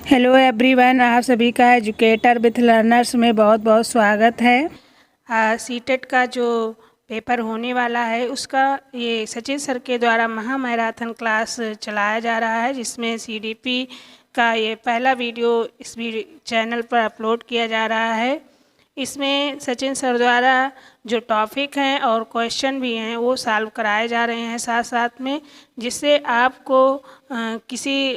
Hello everyone, आप सभी का एजुकेटर विथ लर्नर्स में बहुत बहुत स्वागत है। सीटेट का जो पेपर होने वाला है उसका ये सचिन सर के द्वारा महा मैराथन क्लास चलाया जा रहा है, जिसमें सीडीपी का ये पहला वीडियो इस चैनल पर अपलोड किया जा रहा है। इसमें सचिन सर द्वारा जो टॉपिक हैं और क्वेश्चन भी हैं वो सॉल्व कराए जा रहे हैं साथ साथ में, जिससे आपको किसी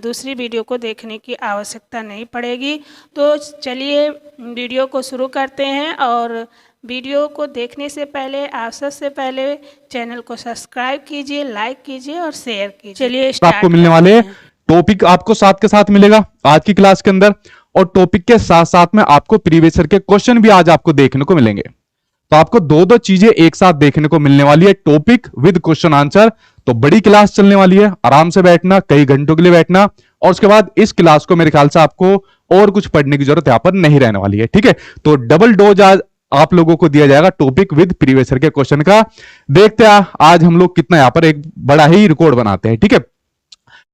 दूसरी वीडियो को देखने की आवश्यकता नहीं पड़ेगी। तो चलिए वीडियो को शुरू करते हैं, और वीडियो को देखने से पहले आप सबसे पहले चैनल को सब्सक्राइब कीजिए, लाइक कीजिए और शेयर कीजिए। चलिए आपको मिलने वाले टॉपिक आपको साथ के साथ मिलेगा आज की क्लास के अंदर, और टॉपिक के साथ साथ में आपको प्रीवियस ईयर के क्वेश्चन भी आज आपको देखने को मिलेंगे। तो आपको दो चीजें एक साथ देखने को मिलने वाली है, टॉपिक विद क्वेश्चन आंसर। तो बड़ी क्लास चलने वाली है, आराम से बैठना, कई घंटों के लिए बैठना, और उसके बाद इस क्लास को मेरे ख्याल से आपको और कुछ पढ़ने की जरूरत यहां पर नहीं रहने वाली है। ठीक है, तो डबल डोज आज आप लोगों को दिया जाएगा टॉपिक विद प्रीवियस ईयर के क्वेश्चन का। देखते हैं आज हम लोग कितना यहां पर एक बड़ा ही रिकॉर्ड बनाते हैं। ठीक है,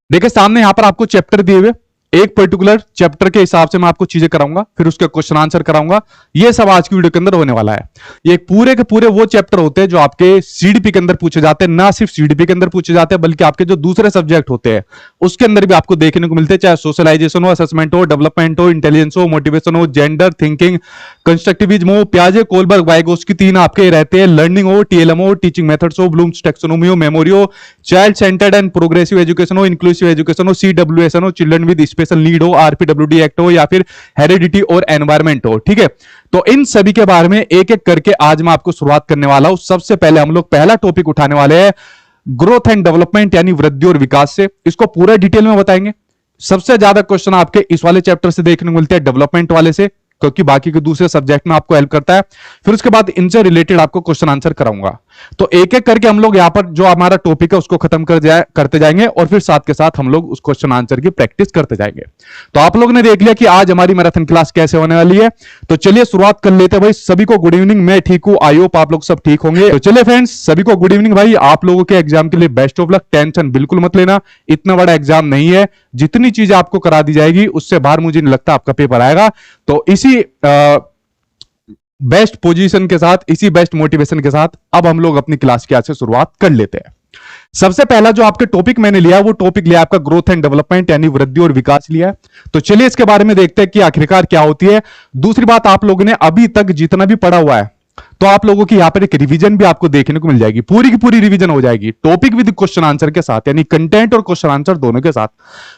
देखिए सामने यहां पर आपको चैप्टर दिए हुए, एक पर्टिकुलर चैप्टर के हिसाब से मैं आपको चीजें कराऊंगा, फिर उसके क्वेश्चन आंसर कराऊंगा। ये सब आज की वीडियो के अंदर होने वाला है। ये पूरे के पूरे वो चैप्टर होते हैं जो आपके सीडीपी के अंदर पूछे जाते हैं, ना सिर्फ सीडीपी के अंदर पूछे जाते हैं बल्कि आपके जो दूसरे सब्जेक्ट होते हैं उसके अंदर भी आपको देखने को मिलते हैं, चाहे सोशलाइजेशन हो, असेसमेंट हो, डेवलपमेंट हो, इंटेलिजेंस हो, मोटिवेशन हो, जेंडर, थिंकिंग, कंस्ट्रक्टिविज्म हो, पियाजे, कोलबर्ग, वाइगोस्की तीन आपके रहते हैं, लर्निंग हो, टीएलएम हो, टीचिंग मेथड्स हो, ब्लूम्स टैक्सोनॉमी हो, मेमोरी हो, child centred and progressive education हो, इंक्लूसिव एजुकेशन हो, सीडब्ल्यूएसएन हो, चिल्ड्रन विद स्पेशल नीड हो, आरपीडब्ल्यूडी एक्ट हो, या फिर हेरिडिटी और एनवायरमेंट हो। ठीक है, तो इन सभी के बारे में एक एक करके आज मैं आपको शुरुआत करने वाला हूं। सबसे पहले हम लोग पहला टॉपिक उठाने वाले हैं ग्रोथ एंड डेवलपमेंट, यानी वृद्धि और विकास से। इसको पूरा डिटेल में बताएंगे। सबसे ज्यादा क्वेश्चन आपके इस वाले चैप्टर से देखने को मिलते हैं, डेवलपमेंट वाले से, क्योंकि बाकी के दूसरे सब्जेक्ट में आपको हेल्प करता है। फिर उसके बाद इनसे रिलेटेड आपको क्वेश्चन आंसर कराऊंगा। तो एक एक करके हम लोग यहां पर जो हमारा टॉपिक है उसको खत्म करते जाएंगे, और फिर साथ के साथ हम लोग उस क्वेश्चन आंसर की प्रैक्टिस करते जाएंगे। तो आप लोगों ने देख लिया कि आज हमारी मैराथन क्लास कैसे होने वाली है। तो चलिए शुरुआत कर लेते हैं भाई। सभी को गुड इवनिंग, मैं ठीक हूं, आई होप आप लोग सब ठीक होंगे। तो चलिए फ्रेंड्स, सभी को गुड इवनिंग भाई। आप लोगों के एग्जाम के लिए बेस्ट ऑफ लक, टेंशन बिल्कुल मत लेना, इतना बड़ा एग्जाम नहीं है। जितनी चीजें आपको करा दी जाएगी उससे बाहर मुझे नहीं लगता आपका पेपर आएगा। तो इसी बेस्ट पोजीशन के साथ, इसी बेस्ट मोटिवेशन के साथ अब हम लोग अपनी क्लास की आज से शुरुआत कर लेते हैं। सबसे पहला जो आपके टॉपिक मैंने लिया वो टॉपिक लिया आपका ग्रोथ एंड डेवलपमेंट, यानी वृद्धि और विकास लिया है। तो चलिए इसके बारे में देखते हैं कि आखिरकार क्या होती है। दूसरी बात, आप लोगों ने अभी तक जितना भी पढ़ा हुआ है तो आप लोगों की यहां पर एक रिवीजन भी आपको देखने को मिल जाएगी, पूरी की पूरी रिवीजन हो जाएगी टॉपिक विद क्वेश्चन आंसर के साथ, यानी कंटेंट और क्वेश्चन आंसर दोनों के साथ।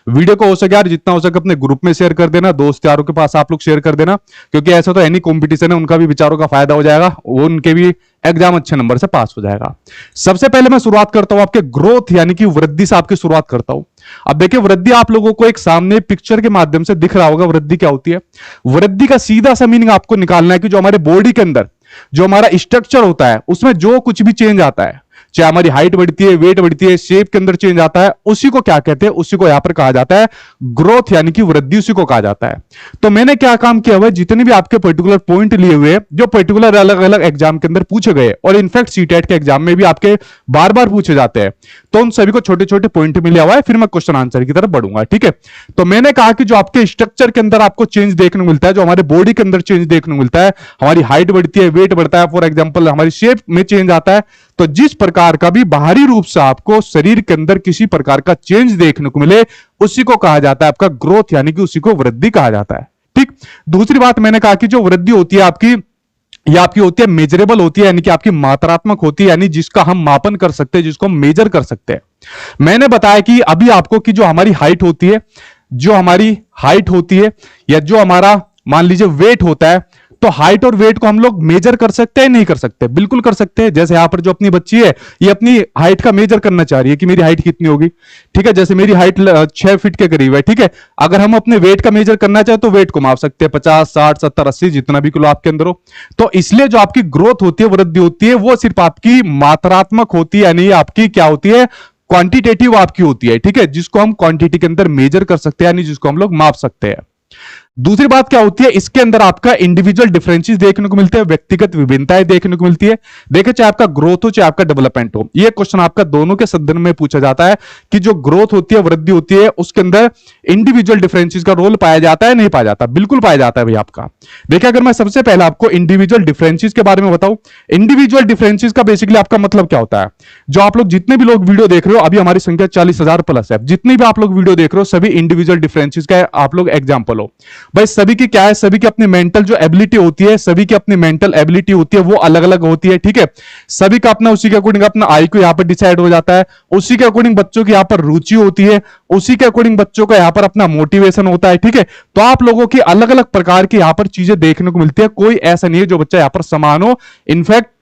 वीडियो को हो सके यार जितना हो सके अपने ग्रुप में शेयर कर देना, दोस्त यारों के पास आप लोग शेयर कर देना, क्योंकि ऐसा तो एनी कॉम्पिटिशन है, उनका भी विचारों का फायदा हो जाएगा, वो उनके भी एग्जाम अच्छे नंबर से पास हो जाएगा। सबसे पहले मैं शुरुआत करता हूं आपके ग्रोथ यानी कि वृद्धि से आपकी शुरुआत करता हूं। अब देखिए वृद्धि आप लोगों को एक सामने पिक्चर के माध्यम से दिख रहा होगा, वृद्धि क्या होती है। वृद्धि का सीधा सा मीनिंग आपको निकालना है कि जो हमारे बॉडी के अंदर जो हमारा स्ट्रक्चर होता है उसमें जो कुछ भी चेंज आता है, चाहे हमारी हाइट बढ़ती है, वेट बढ़ती है, शेप के अंदर चेंज आता है, उसी को क्या कहते हैं, उसी को यहां पर कहा जाता है ग्रोथ यानी कि वृद्धि, उसी को कहा जाता है। तो मैंने क्या काम किया हुआ, जितने भी आपके पर्टिकुलर पॉइंट लिए हुए जो पर्टिकुलर अलग अलग एग्जाम के अंदर पूछे गए, और इनफैक्ट सीटेट के एग्जाम में भी आपके बार बार पूछे जाते हैं, तो उन सभी को छोटे छोटे पॉइंट में लिया हुआ है। फिर मैं क्वेश्चन आंसर की तरफ बढ़ूंगा। ठीक है, तो मैंने कहा कि जो आपके स्ट्रक्चर के अंदर आपको चेंज देखने को मिलता है, जो हमारे बॉडी के अंदर चेंज देखने को मिलता है, हमारी हाइट बढ़ती है, वेट बढ़ता है, फॉर एग्जाम्पल हमारी शेप में चेंज आता है, तो जिस प्रकार का भी बाहरी रूप से आपको शरीर के अंदर किसी प्रकार का चेंज देखने को मिले उसी को कहा जाता है आपका ग्रोथ, यानी कि उसी को वृद्धि कहा जाता है। ठीक, दूसरी बात मैंने कहा कि जो वृद्धि होती है आपकी, यह आपकी होती है मेजरेबल होती है, यानी कि आपकी मात्रात्मक होती है, यानी जिसका हम मापन कर सकते हैं, जिसको हम मेजर कर सकते हैं। मैंने बताया कि अभी आपको कि जो हमारी हाइट होती है, जो हमारी हाइट होती है, या जो हमारा मान लीजिए वेट होता है, तो हाइट और वेट को हम लोग मेजर कर सकते हैं, नहीं कर सकते? बिल्कुल कर सकते हैं। जैसे यहां पर जो अपनी बच्ची है ये अपनी हाइट का मेजर करना चाह रही है कि मेरी हाइट कितनी होगी। ठीक है, जैसे मेरी हाइट 6 फीट के करीब है। ठीक है, अगर हम अपने वेट का मेजर करना चाहे तो वेट को माप सकते हैं, 50, 60, 70, 80 जितना भी किलो आपके अंदर हो। तो इसलिए जो आपकी ग्रोथ होती है, वृद्धि होती है, वो सिर्फ आपकी मात्रात्मक होती है, यानी आपकी क्या होती है, क्वांटिटेटिव आपकी होती है। ठीक है, जिसको हम क्वांटिटी के अंदर मेजर कर सकते हैं, यानी जिसको हम लोग माप सकते हैं। दूसरी बात क्या होती है, इसके अंदर आपका इंडिविजुअल डिफरेंसेस देखने को मिलते हैं, व्यक्तिगत विभिन्नताएं देखने को मिलती है। देखिए चाहे आपका ग्रोथ हो चाहे आपका डेवलपमेंट हो, ये क्वेश्चन आपका दोनों के संदर्भ में पूछा जाता है कि जो ग्रोथ होती है, वृद्धि होती है, उसके अंदर इंडिविजुअल डिफरेंसेस का रोल पाया जाता है नहीं पाया जाता? बिल्कुल पाया जाता है भाई आपका। देखिए अगर मैं सबसे पहले आपको इंडिविजुअल डिफरेंसेस के बारे में बताऊं, इंडिविजुअल डिफरेंसेस का बेसिकली आपका मतलब क्या होता है? जो आप लोग जितने भी लोग वीडियो देख रहे हो, अभी हमारी संख्या 40,000 प्लस है, जितनी भी आप लोग वीडियो देख रहे हो सभी इंडिविजुअल डिफरेंसेस का आप लोग एग्जांपल हो। भाई सभी की क्या है, सभी की अपनी मेंटल जो एबिलिटी होती है, सभी की अपनी मेंटल एबिलिटी होती है, वो अलग अलग होती है, ठीक है। सभी का अपना उसी के अकॉर्डिंग अपना आईक्यू यहां पर डिसाइड हो जाता है, उसी के अकॉर्डिंग बच्चों की यहां पर रुचि होती है, उसी के अकॉर्डिंग बच्चों का यहां पर अपना मोटिवेशन होता है, ठीक है। तो आप लोगों की अलग अलग प्रकार की यहां पर चीजें देखने को मिलती है, कोई ऐसा नहीं है जो बच्चा यहां पर समान हो। इनफैक्ट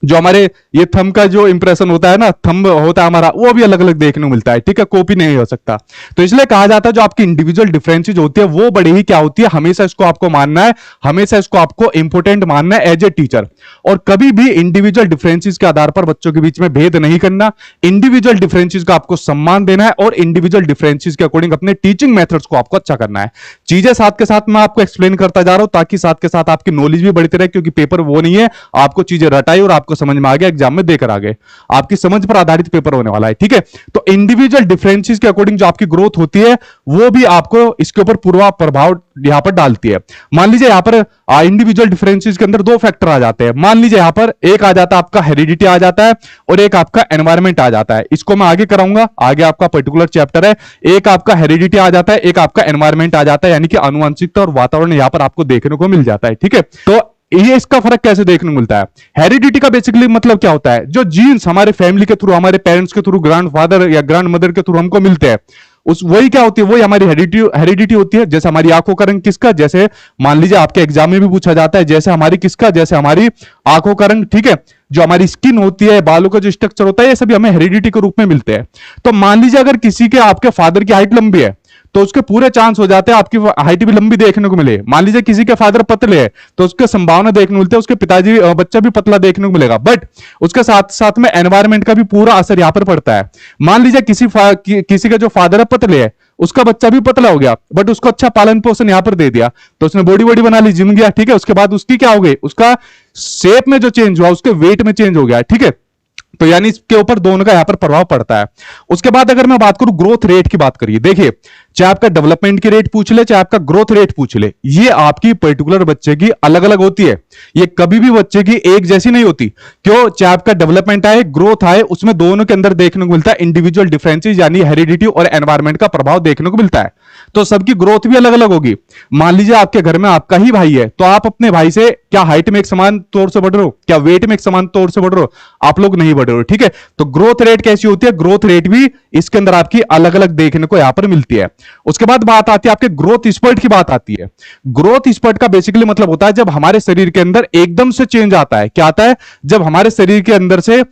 जो हमारे ये थंब का जो इंप्रेशन होता है ना, थंब होता है हमारा, वो भी अलग अलग देखने को मिलता है, ठीक है, कॉपी नहीं हो सकता। तो इसलिए कहा जाता है जो आपकी इंडिविजुअल डिफरेंसेस होती है वो बड़ी ही क्या होती है, हमेशा इसको आपको मानना है, हमेशा इसको आपको इंपोर्टेंट मानना है एज ए टीचर। और कभी भी इंडिविजुअल डिफरेंसेस के आधार पर बच्चों के बीच में भेद नहीं करना, इंडिविजुअल डिफरेंसेस का आपको सम्मान देना है और इंडिविजुअल डिफरेंसेस के अकॉर्डिंग अपने टीचिंग मेथड्स को आपको अच्छा करना है। चीजें साथ के साथ मैं आपको एक्सप्लेन करता जा रहा हूं ताकि साथ के साथ आपकी नॉलेज भी बढ़ती रहे, क्योंकि पेपर वो नहीं है आपको चीजें रटाई और आपको समझ में आ गया, एग्जाम में देकर आ गए, आपकी समझ पर आधारित पेपर होने वाला है, ठीक है। तो इंडिविजुअल डिफरेंसेस के अकॉर्डिंग जो आपकी ग्रोथ होती है वो भी आपको इसके ऊपर पूरा प्रभाव यहां पर डालती है। मान लीजिए यहां पर इंडिविजुअल डिफरेंसेस के अंदर दो फैक्टर आ जाते हैं। मान लीजिए यहां पर एक आ जाता है आपका हेरिडिटी आ जाता है और एक आपका एनवायरमेंट आ जाता है। इसको मैं आगे कराऊंगा, आगे आपका पर्टिकुलर चैप्टर है। एक आपका हेरिडिटी आ जाता है, एक आपका एनवायरमेंट आ जाता है, यानी कि आनुवंशिकता और वातावरण यहां पर आपको देखने को मिल जाता है, ठीक है। तो ये इसका फर्क कैसे देखने को मिलता है? हेरिडिटी का बेसिकली मतलब क्या होता है, जो जीन्स हमारे फैमिली के थ्रू, हमारे पेरेंट्स के थ्रू, ग्रैंडफादर या ग्रैंड मदर के थ्रू हमको मिलते हैं, उस वही क्या होती है, वही हमारी हेरिडिटी होती है। जैसे हमारी आंखों का रंग किसका, जैसे मान लीजिए आपके एग्जाम में भी पूछा जाता है, जैसे हमारी किसका, जैसे हमारी आंखों का रंग, ठीक है। जो हमारी स्किन होती है, बालों का जो स्ट्रक्चर होता है, ये सभी हमें हेरिडिटी के रूप में मिलते हैं। तो मान लीजिए अगर किसी के आपके फादर की हाइट लंबी है तो उसके पूरे चांस हो जाते हैं आपकी हाइट भी लंबी देखने को मिले। मान लीजिए किसी के फादर पतले हैं तो उसके संभावना देखने को मिलती है उसके पिताजी बच्चा भी पतला देखने को मिलेगा। बट उसके साथ साथ में एनवायरमेंट का भी पूरा असर यहां पर पड़ता है। मान लीजिए किसी का जो फादर है पतले है, उसका बच्चा भी पतला हो गया, बट उसको अच्छा पालन पोषण यहां पर दे दिया तो उसने बॉडी बॉडी बना ली, जिम गया, ठीक है। उसके बाद उसकी क्या हो गई, उसका शेप में जो चेंज हुआ, उसके वेट में चेंज हो गया, ठीक है। तो यानी इसके ऊपर दोनों का यहां पर प्रभाव पड़ता है। उसके बाद अगर मैं बात करूं ग्रोथ रेट की बात करिए, देखिए चाहे आपका डेवलपमेंट की रेट पूछ ले चाहे आपका ग्रोथ रेट पूछ ले, ये आपकी पर्टिकुलर बच्चे की अलग अलग होती है। ये कभी भी बच्चे की एक जैसी नहीं होती। क्यों? चाहे आपका डेवलपमेंट आए ग्रोथ आए, उसमें दोनों के अंदर देखने को मिलता है इंडिविजुअल डिफरेंसेस, यानी हेरिडिटी और एनवायरमेंट का प्रभाव देखने को मिलता है। तो सबकी ग्रोथ भी अलग अलग होगी। मान लीजिए आपके घर में आपका ही भाई है तो आप अपने भाई से क्या हाइट में एक समान तौर से बढ़ रहे हो, क्या वेट में एक समान तौर से बढ़ रहे हो? आप लोग नहीं बढ़ रहे हो, ठीक है। तो ग्रोथ रेट कैसी होती है, ग्रोथ रेट भी इसके अंदर आपकी अलग अलग देखने को यहां पर मिलती है। उसके बाद बात आती है आपके ग्रोथ स्पर्ट की बात आती है। ग्रोथ स्पर्ट का बेसिकली मतलब होता है जब हमारे शरीर के अंदर एकदम से चेंज आता है। क्या आता है? जब हमारे शरीर के अंदर से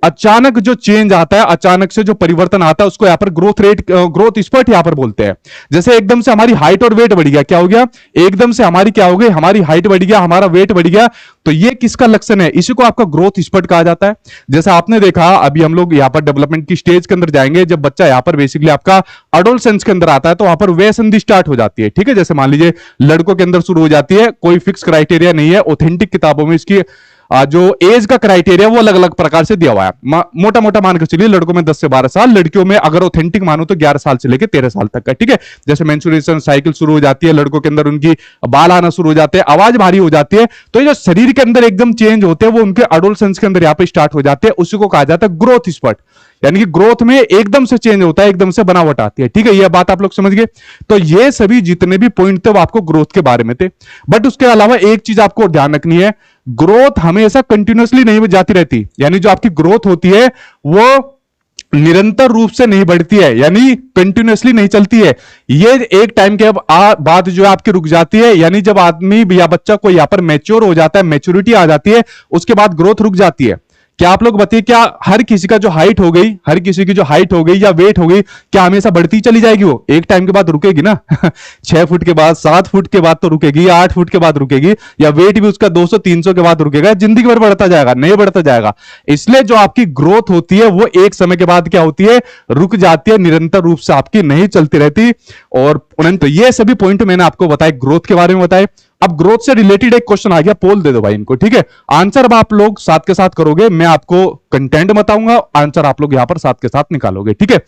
अचानक जो चेंज आता है, अचानक से जो परिवर्तन आता है, उसको यहां पर ग्रोथ स्पर्ट यहां पर बोलते हैं। जैसे एकदम से हमारी हाइट और वेट बढ़ गया, क्या हो गया? एकदम से हमारी क्या हो गई, हमारी हाइट बढ़ गया, हमारा वेट बढ़ गया, तो ये किसका लक्षण है? इसी को आपका ग्रोथ स्पर्ट कहा जाता है। जैसे आपने देखा, अभी हम लोग यहां पर डेवलपमेंट की स्टेज के अंदर जाएंगे, जब बच्चा यहां पर बेसिकली आपका एडोलसेंस के अंदर आता है तो वहां पर वय संधि स्टार्ट हो जाती है, ठीक है। जैसे मान लीजिए लड़कों के अंदर शुरू हो जाती है, कोई फिक्स क्राइटेरिया नहीं है, ऑथेंटिक किताबों में इसकी जो एज का क्राइटेरिया वो अलग अलग प्रकार से दिया हुआ है। मोटा मोटा मान के चलिए लड़कों में 10 से 12 साल, लड़कियों में अगर ऑथेंटिक मानो तो 11 साल से लेकर 13 साल तक का, ठीक है। जैसे मेंस्ट्रुएशन साइकिल शुरू हो जाती है, लड़कों के अंदर उनकी बाल आना शुरू हो जाते हैं, आवाज भारी हो जाती है, तो ये जो शरीर के अंदर एकदम चेंज होते हैं वो उनके एडोलसेंस के अंदर यहाँ पे स्टार्ट हो जाते हैं। उसी को कहा जाता है ग्रोथ स्पर्ट, यानी कि ग्रोथ में एकदम से चेंज होता है, एकदम से बनावट आती है, ठीक है। यह बात आप लोग समझ गए। तो ये सभी जितने भी पॉइंट थे वो आपको ग्रोथ के बारे में थे। बट उसके अलावा एक चीज आपको ध्यान रखनी है, ग्रोथ हमेशा कंटिन्यूअसली नहीं जाती रहती, यानी जो आपकी ग्रोथ होती है वो निरंतर रूप से नहीं बढ़ती है, यानी कंटिन्यूअसली नहीं चलती है। ये एक टाइम के बाद जो है आपकी रुक जाती है, यानी जब आदमी या बच्चा कोई यहां पर मैच्योर हो जाता है, मैच्योरिटी आ जाती है, उसके बाद ग्रोथ रुक जाती है। क्या आप लोग बताइए, क्या हर किसी का जो हाइट हो गई, हर किसी की जो हाइट हो गई या वेट हो गई, क्या हमेशा बढ़ती चली जाएगी? वो एक टाइम के बाद रुकेगी ना 6 फुट के बाद, 7 फुट के बाद तो रुकेगी, 8 फुट के बाद रुकेगी, या वेट भी उसका 200-300 के बाद रुकेगा? जिंदगी भर बढ़ता जाएगा? नहीं बढ़ता जाएगा। इसलिए जो आपकी ग्रोथ होती है वो एक समय के बाद क्या होती है, रुक जाती है, निरंतर रूप से आपकी नहीं चलती रहती। और तो ये सभी पॉइंट मैंने आपको बताए, ग्रोथ के बारे में बताए। अब ग्रोथ से रिलेटेड एक क्वेश्चन आ गया, पोल दे दो भाई इनको, ठीक है? आंसर अब आप लोग साथ के साथ करोगे, मैं आपको कंटेंट बताऊंगा, आंसर आप लोग यहां पर साथ के साथ निकालोगे, ठीक है?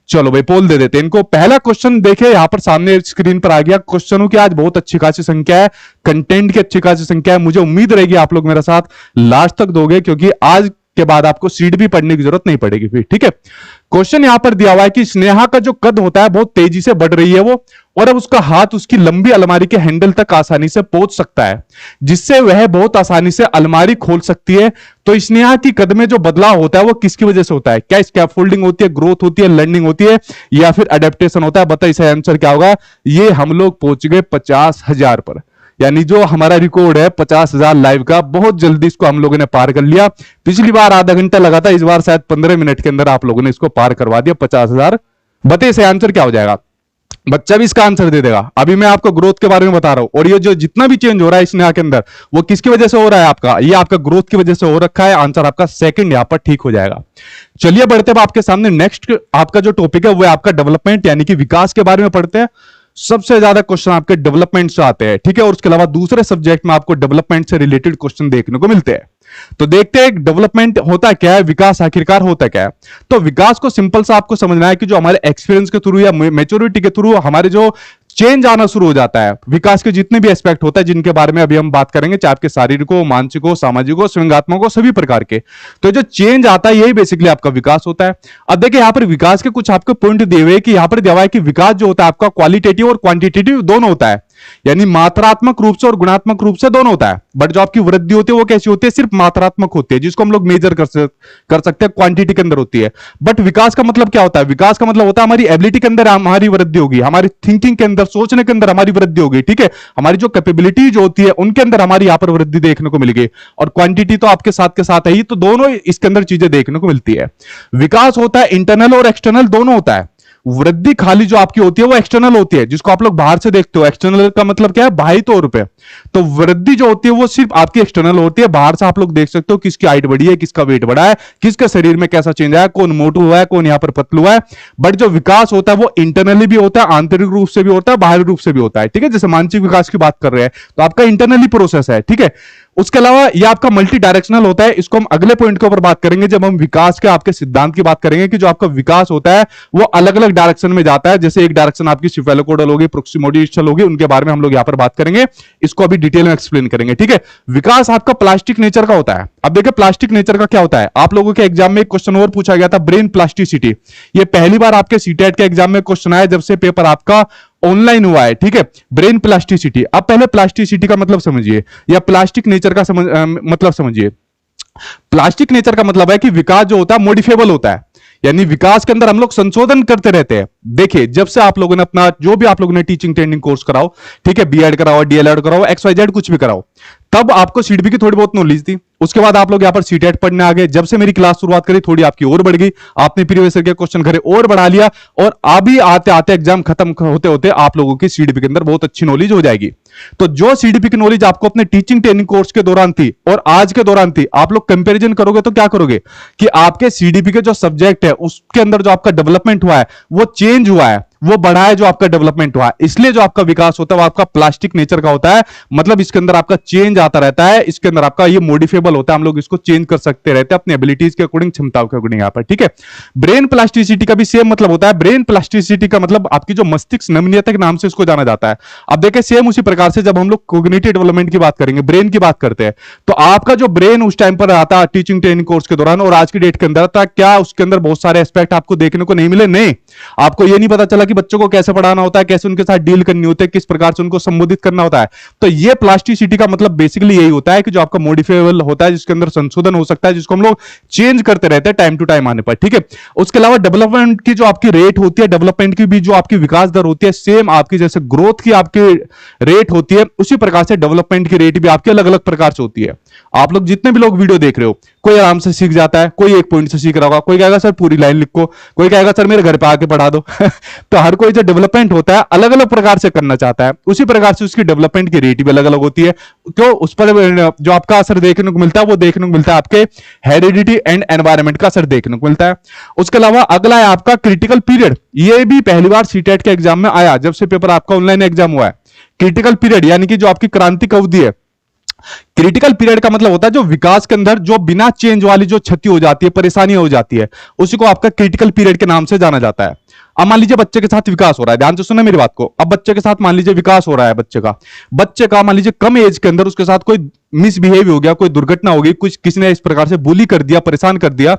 चलो भाई पोल दे देते हैं इनको। पहला क्वेश्चन देखे यहां पर सामने स्क्रीन पर आ गया। क्वेश्चनों की आज बहुत अच्छी खासी संख्या है, कंटेंट की अच्छी खासी संख्या है। मुझे उम्मीद रहेगी आप लोग मेरे साथ लास्ट तक दोगे, क्योंकि आज के बाद आपको सीट भी पढ़ने की जरूरत नहीं पड़ेगी फिर, ठीक है? क्वेश्चन यहां पर दिया हुआ है कि स्नेहा का जो कद होता है बहुत तेजी से बढ़ रही है वो, और अब उसका हाथ उसकी लंबी अलमारी के हैंडल तक आसानी से पहुंच सकता है, जिससे वह बहुत आसानी से अलमारी खोल सकती है। तो स्नेहा की कद में जो बदलाव होता है वो किसकी वजह से होता है? क्या स्कैफोल्डिंग होती है, ग्रोथ होती है, लर्निंग होती है, या फिर अडेप्टेशन होता है? बताइए इसका आंसर क्या होगा। ये हम लोग पहुंच गए 50,000 पर, यानी जो हमारा रिकॉर्ड है 50,000 लाइव का, बहुत जल्दी इसको हम लोगों ने पार कर लिया। पिछली बार आधा घंटा लगा था, इस बार शायद 15 मिनट के अंदर आप लोगों ने इसको पार करवा दिया 50,000। बताइए इसका आंसर क्या हो जाएगा? बच्चा भी इसका आंसर दे देगा। अभी मैं आपको ग्रोथ के बारे में बता रहा हूं, और ये जो जितना भी चेंज हो रहा है स्नेहा के अंदर, वो किसकी वजह से हो रहा है? आपका ये आपका ग्रोथ की वजह से हो रखा है। आंसर आपका सेकंड यहां पर ठीक हो जाएगा। चलिए बढ़ते हैं आपके सामने। नेक्स्ट आपका जो टॉपिक है वो है आपका डेवलपमेंट, यानी कि विकास के बारे में पढ़ते हैं। सबसे ज्यादा क्वेश्चन आपके डेवलपमेंट से आते हैं, ठीक है? और उसके अलावा दूसरे सब्जेक्ट में आपको डेवलपमेंट से रिलेटेड क्वेश्चन देखने को मिलते हैं। तो देखते हैं डेवलपमेंट होता क्या है, विकास आखिरकार होता क्या है। तो विकास को सिंपल सा आपको समझना है कि जो हमारे एक्सपीरियंस के थ्रू या मैच्योरिटी के थ्रू हमारे जो चेंज आना शुरू हो जाता है, विकास के जितने भी एस्पेक्ट होता है जिनके बारे में अभी हम बात करेंगे, चाहे आपके शारीरिक हो, मानसिक हो, सामाजिक हो, स्वयंगात्मक हो, सभी प्रकार के, तो जो चेंज आता है यही बेसिकली आपका विकास होता है। अब देखिए यहां पर विकास के कुछ आपको पॉइंट दिए हुए कि यहां पर दिया हुआ है कि विकास जो होता है आपका क्वालिटेटिव और क्वांटिटेटिव दोनों होता है, यानी मात्रात्मक रूप से और गुणात्मक रूप से दोनों होता है। बट जो आपकी वृद्धि होती है वो कैसी होती है? सिर्फ मात्रात्मक होती है, जिसको हम लोग मेजर कर सकते हैं, क्वांटिटी के अंदर होती है। बट विकास का मतलब क्या होता है? विकास का मतलब होता है हमारी एबिलिटी के अंदर हमारी वृद्धि होगी, हमारी थिंकिंग के अंदर, सोचने के अंदर हमारी वृद्धि होगी, ठीक है? हमारी जो कैपेबिलिटी जो होती है उनके अंदर हमारी यहां पर वृद्धि देखने को मिलेगी। और क्वांटिटी तो आपके साथ के साथ है ही, तो दोनों इसके अंदर चीजें देखने को मिलती है। विकास होता है इंटरनल और एक्सटर्नल दोनों होता है। वृद्धि खाली जो आपकी होती है वो एक्सटर्नल होती है, जिसको आप लोग बाहर से देखते हो। एक्सटर्नल का मतलब क्या है? बाहरी तौर पे। तो वृद्धि जो होती है वो सिर्फ आपकी एक्सटर्नल होती है, बाहर से आप लोग देख सकते हो किसकी हाइट बढ़ी है, किसका वेट बढ़ा है, किसके शरीर में कैसा चेंज आया, कौन मोटू हुआ है, कौन यहां पर पतलू हुआ है। बट जो विकास होता है वो इंटरनली भी होता है, आंतरिक रूप से भी होता है, बाहरी रूप से भी होता है, ठीक है? जैसे मानसिक विकास की बात कर रहे हैं तो आपका इंटरनली प्रोसेस है, ठीक है? उसके अलावा ये आपका मल्टी डायरेक्शनल होता है। इसको हम अगले पॉइंट के ऊपर बात करेंगे जब हम विकास के आपके सिद्धांत की बात करेंगे, कि जो आपका विकास होता है वो अलग अलग डायरेक्शन में जाता है। जैसे एक डायरेक्शन आपकी सिफेलोकोडल होगी, प्रोक्सिमोडिस्टल होगी, उनके बारे में हम लोग यहां पर बात करेंगे, इसको अभी डिटेल में एक्सप्लेन करेंगे, ठीक है? विकास आपका प्लास्टिक नेचर का होता है। अब देखिए प्लास्टिक नेचर का क्या होता है, आप लोगों के एग्जाम में एक क्वेश्चन और पूछा गया था, ब्रेन प्लास्टिसिटी। ये पहली बार आपके सीटेट के एग्जाम में क्वेश्चन आया जब से पेपर आपका ऑनलाइन हुआ है, ठीक है? Brain plasticity. अब पहले प्लास्टिसिटी का मतलब समझिए, या प्लास्टिक नेचर का मतलब समझिए। प्लास्टिक नेचर का मतलब है कि विकास जो होता है मॉडिफेबल होता है, यानी विकास के अंदर हम लोग संशोधन करते रहते हैं। देखिए जब से आप लोगों ने अपना जो भी आप लोगों ने टीचिंग ट्रेनिंग कोर्स कराओ, ठीक है, बीएड कराओ, डीएलएड कराओ, XYZ कुछ भी कराओ, तब आपको सीडबी की थोड़ी बहुत नॉलेज थी। उसके बाद आप लोग यहां पर सीटेट पढ़ने आ गए। जब से मेरी क्लास शुरुआत करी थोड़ी आपकी और बढ़ गई, आपने प्रीवियस के क्वेश्चन घरे और बढ़ा लिया, और अभी आते आते एग्जाम खत्म होते होते आप लोगों की सीडबी के अंदर बहुत अच्छी नॉलेज हो जाएगी। तो जो सीडबी की नॉलेज आपको अपने टीचिंग ट्रेनिंग कोर्स के दौरान थी और आज के दौरान थी, आप लोग कंपैरिजन करोगे तो क्या करोगे कि आपके सीडबी के जो सब्जेक्ट है उसके अंदर जो आपका डेवलपमेंट हुआ है वो चेंज हुआ है, वो बढ़ा है, जो आपका डेवलपमेंट हुआ है। इसलिए जो आपका विकास होता है वो आपका प्लास्टिक नेचर का होता है, मतलब इसके अंदर आपका चेंज आता रहता है, इसके अंदर आपका ये मॉडिफेबल होता है, हम लोग इसको चेंज कर सकते रहते हैं अपनी एबिलिटीज के अकॉर्डिंग, क्षमताओं के अकॉर्डिंग यहां पर, ठीक है? ब्रेन प्लास्टिसिटी का भी सेम मतलब होता है। ब्रेन प्लास्टिसिटी का मतलब आपकी जो मस्तिष्क नमनीयता के नाम से इसको जाना जाता है। अब देखिए सेम उसी प्रकार से जब हम लोग कॉग्निटिव डेवलपमेंट की बात करेंगे, ब्रेन की बात करते हैं, तो आपका जो ब्रेन उस टाइम पर आता टीचिंग ट्रेनिंग कोर्स के दौरान और आज की डेट के अंदर था, क्या उसके अंदर बहुत सारे एस्पेक्ट आपको देखने को नहीं मिले? नहीं। आपको ये नहीं पता चला कि बच्चों को कैसे पढ़ाना होता है, कैसे उनके साथ डील करनी होती है, किस प्रकार से उनको संबोधित करना होता है। तो ये प्लास्टिसिटी का मतलब बेसिकली यही होता है कि जो आपका मॉडिफाइबल होता है, जिसके अंदर संशोधन हो सकता है, जिसको हम लोग चेंज करते रहते हैं टाइम टू टाइम आने पर, ठीक है? उसके अलावा डेवलपमेंट की जो आपकी रेट होती है, डेवलपमेंट की भी जो आपकी विकास दर होती है, सेम आपकी जैसे ग्रोथ की आपकी रेट होती है, उसी प्रकार से डेवलपमेंट की रेट भी आपकी अलग अलग प्रकार से होती है। आप लोग जितने भी लोग वीडियो देख रहे हो, कोई आराम से सीख जाता है, कोई एक पॉइंट से सीख रहा होगा, कोई कहेगा सर पूरी लाइन लिखो, कोई कहेगा सर मेरे घर पे आके पढ़ा दो तो हर कोई जो डेवलपमेंट होता है अलग अलग प्रकार से करना चाहता है, उसी प्रकार से उसकी डेवलपमेंट की रेट भी अलग अलग होती है। क्यों? उस पर जो आपका असर देखने को मिलता है वो देखने को मिलता है आपके हेरिडिटी एंड एनवायरमेंट का असर देखने को मिलता है। उसके अलावा अगला है आपका क्रिटिकल पीरियड। ये भी पहली बार सीटेट के एग्जाम में आया जब से पेपर आपका ऑनलाइन एग्जाम हुआ है। क्रिटिकल पीरियड यानी कि जो आपकी क्रांतिक अवधि है। क्रिटिकल पीरियड का मतलब होता है जो विकास के अंदर जो बिना चेंज वाली जो क्षति हो जाती है, परेशानी हो जाती है, उसी को आपका क्रिटिकल पीरियड के नाम से जाना जाता है। अब मान लीजिए बच्चे के साथ विकास हो रहा है, ध्यान से सुनना मेरी बात को। अब बच्चे के साथ मान लीजिए विकास हो रहा है, बच्चे का मान लीजिए कम एज के अंदर उसके साथ कोई मिसबिहेव हो गया, कोई दुर्घटना हो गई, कुछ किसी ने इस प्रकार से बुली कर दिया, परेशान कर दिया,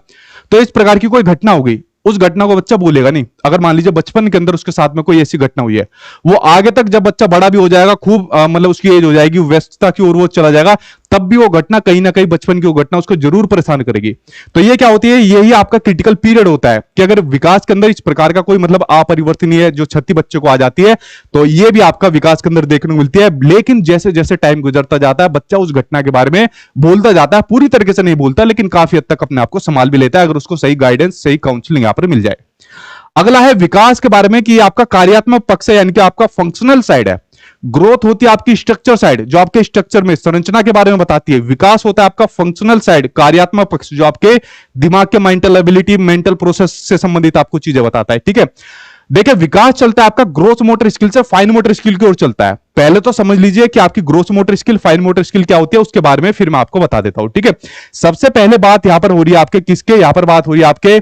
तो इस प्रकार की कोई घटना हो गई, उस घटना को बच्चा बोलेगा नहीं। अगर मान लीजिए बचपन के अंदर उसके साथ में कोई ऐसी घटना हुई है, वो आगे तक जब बच्चा बड़ा भी हो जाएगा, खूब मतलब उसकी एज हो जाएगी, व्यस्तता की ओर वो चला जाएगा, तब भी वो घटना कहीं ना कहीं बचपन की वो घटना उसको जरूर परेशान करेगी। तो ये क्या होती है? यही आपका क्रिटिकल पीरियड होता है कि अगर विकास के अंदर इस प्रकार का कोई मतलब अपरिवर्तनीय जो क्षति बच्चे को आ जाती है, तो ये भी आपका विकास के अंदर देखने को मिलती है। लेकिन जैसे जैसे टाइम गुजरता जाता है, बच्चा उस घटना के बारे में बोलता जाता है, पूरी तरीके से नहीं बोलता, लेकिन काफी हद तक अपने आप को संभाल भी लेता है, अगर उसको सही गाइडेंस, सही काउंसलिंग यहां पर मिल जाए। अगला है विकास के बारे में कि आपका कार्यात्मक पक्ष है, यानी कि आपका फंक्शनल साइड है। ग्रोथ होती है आपकी स्ट्रक्चर साइड, जो आपके स्ट्रक्चर में संरचना के बारे में बताती है। विकास होता है आपका फंक्शनल साइड, कार्यात्मक पक्ष, जो आपके दिमाग के मेंटल एबिलिटी, मेंटल प्रोसेस से संबंधित आपको चीजें बताता है। ठीक है, देखिए विकास चलता है आपका ग्रोस मोटर स्किल से फाइन मोटर स्किल की ओर चलता है। पहले तो समझ लीजिए कि आपकी gross motor skill, fine motor skill क्या होती है, उसके बारे में फिर मैं आपको बता देता हूं। ठीक है, सबसे पहले बात यहां पर हो रही है आपके किसके, यहां पर बात हो रही है आपके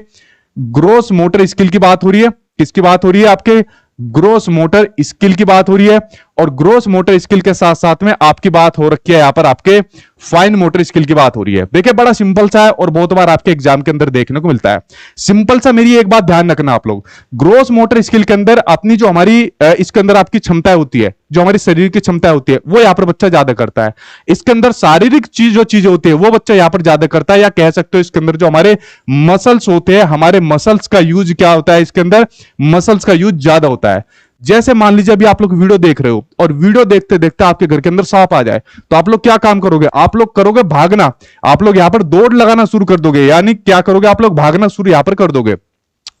ग्रोस मोटर स्किल की बात हो रही है। किसकी बात हो रही है? आपके ग्रोस मोटर स्किल की बात हो रही है। और ग्रोस मोटर स्किल के साथ साथ में आपकी बात हो रखी है यहां पर आपके फाइन मोटर स्किल की बात हो रही है। देखिए बड़ा सिंपल सा है और बहुत बार आपके एग्जाम के अंदर देखने को मिलता है। सिंपल सा, मेरी एक बात ध्यान रखना आप लोग, ग्रोस मोटर स्किल के अंदर अपनी जो हमारी इसके अंदर आपकी क्षमताएं होती है, जो हमारी शरीर की क्षमताएं होती है, वो यहां पर बच्चा ज्यादा करता है। इसके अंदर शारीरिक चीज जो चीजें होती है वो बच्चा यहां पर ज्यादा करता है, या कह सकते हो इसके अंदर जो हमारे मसल्स होते हैं, हमारे मसल्स का यूज क्या होता है, इसके अंदर मसल्स का यूज ज्यादा होता है। जैसे मान लीजिए अभी आप लोग वीडियो देख रहे हो और वीडियो देखते देखते आपके घर के अंदर सांप आ जाए, तो आप लोग क्या काम करोगे? आप लोग करोगे भागना। आप लोग यहां पर दौड़ लगाना शुरू कर दोगे, यानी क्या करोगे? आप लोग भागना शुरू यहां पर कर दोगे।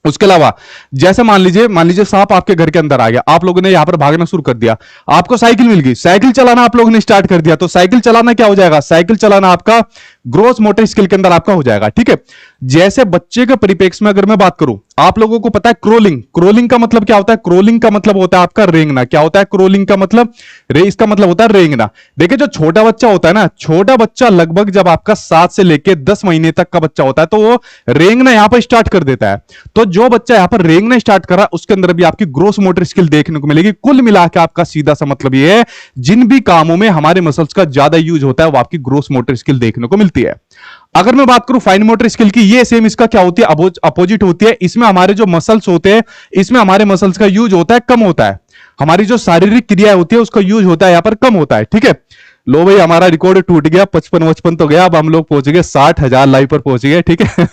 उसके अलावा जैसे मान लीजिए सांप आपके घर के अंदर आ गया, आप लोगों ने यहां पर भागना शुरू कर दिया, आपको साइकिल मिल गई, साइकिल चलाना आप लोगों ने स्टार्ट कर दिया, तो साइकिल चलाना क्या हो जाएगा? साइकिल चलाना आपका ग्रोस मोटर स्किल के अंदर आपका हो जाएगा। ठीक है, जैसे बच्चे के परिप्रेक्ष्य में अगर मैं बात करूं, आप लोगों को पता है क्रोलिंग, क्रोलिंग का मतलब क्या होता है? क्रोलिंग का मतलब होता है आपका रेंगना। क्या होता है क्रोलिंग का मतलब? इसका मतलब होता है रेंगना। देखिए जो छोटा बच्चा होता है ना, छोटा बच्चा लगभग जब आपका 7 से लेकर 10 महीने तक का बच्चा होता है, तो वो रेंगना यहां पर स्टार्ट कर देता है। तो जो बच्चा यहां पर रेंगना स्टार्ट कर रहा है, उसके अंदर भी आपकी ग्रोस मोटर स्किल देखने को मिलेगी। कुल मिलाकर आपका सीधा सा मतलब ये है, जिन भी कामों में हमारे मसल्स का ज्यादा यूज होता है, वो आपकी ग्रोस मोटर स्किल देखने को मिलती है। अगर मैं बात करूं फाइन मोटर स्किल की, ये सेम इसका क्या होती है? अपोजिट होती है। इसमें हमारे जो मसल्स होते हैं, इसमें हमारे मसल्स का यूज होता है, कम होता है। हमारी जो शारीरिक क्रिया होती है उसका यूज होता है यहां पर कम होता है। ठीक है, लो भाई हमारा रिकॉर्ड टूट गया, 55 तो गया, अब हम लोग पहुंच गए 60,000 लाइव पर पहुंच गए। ठीक है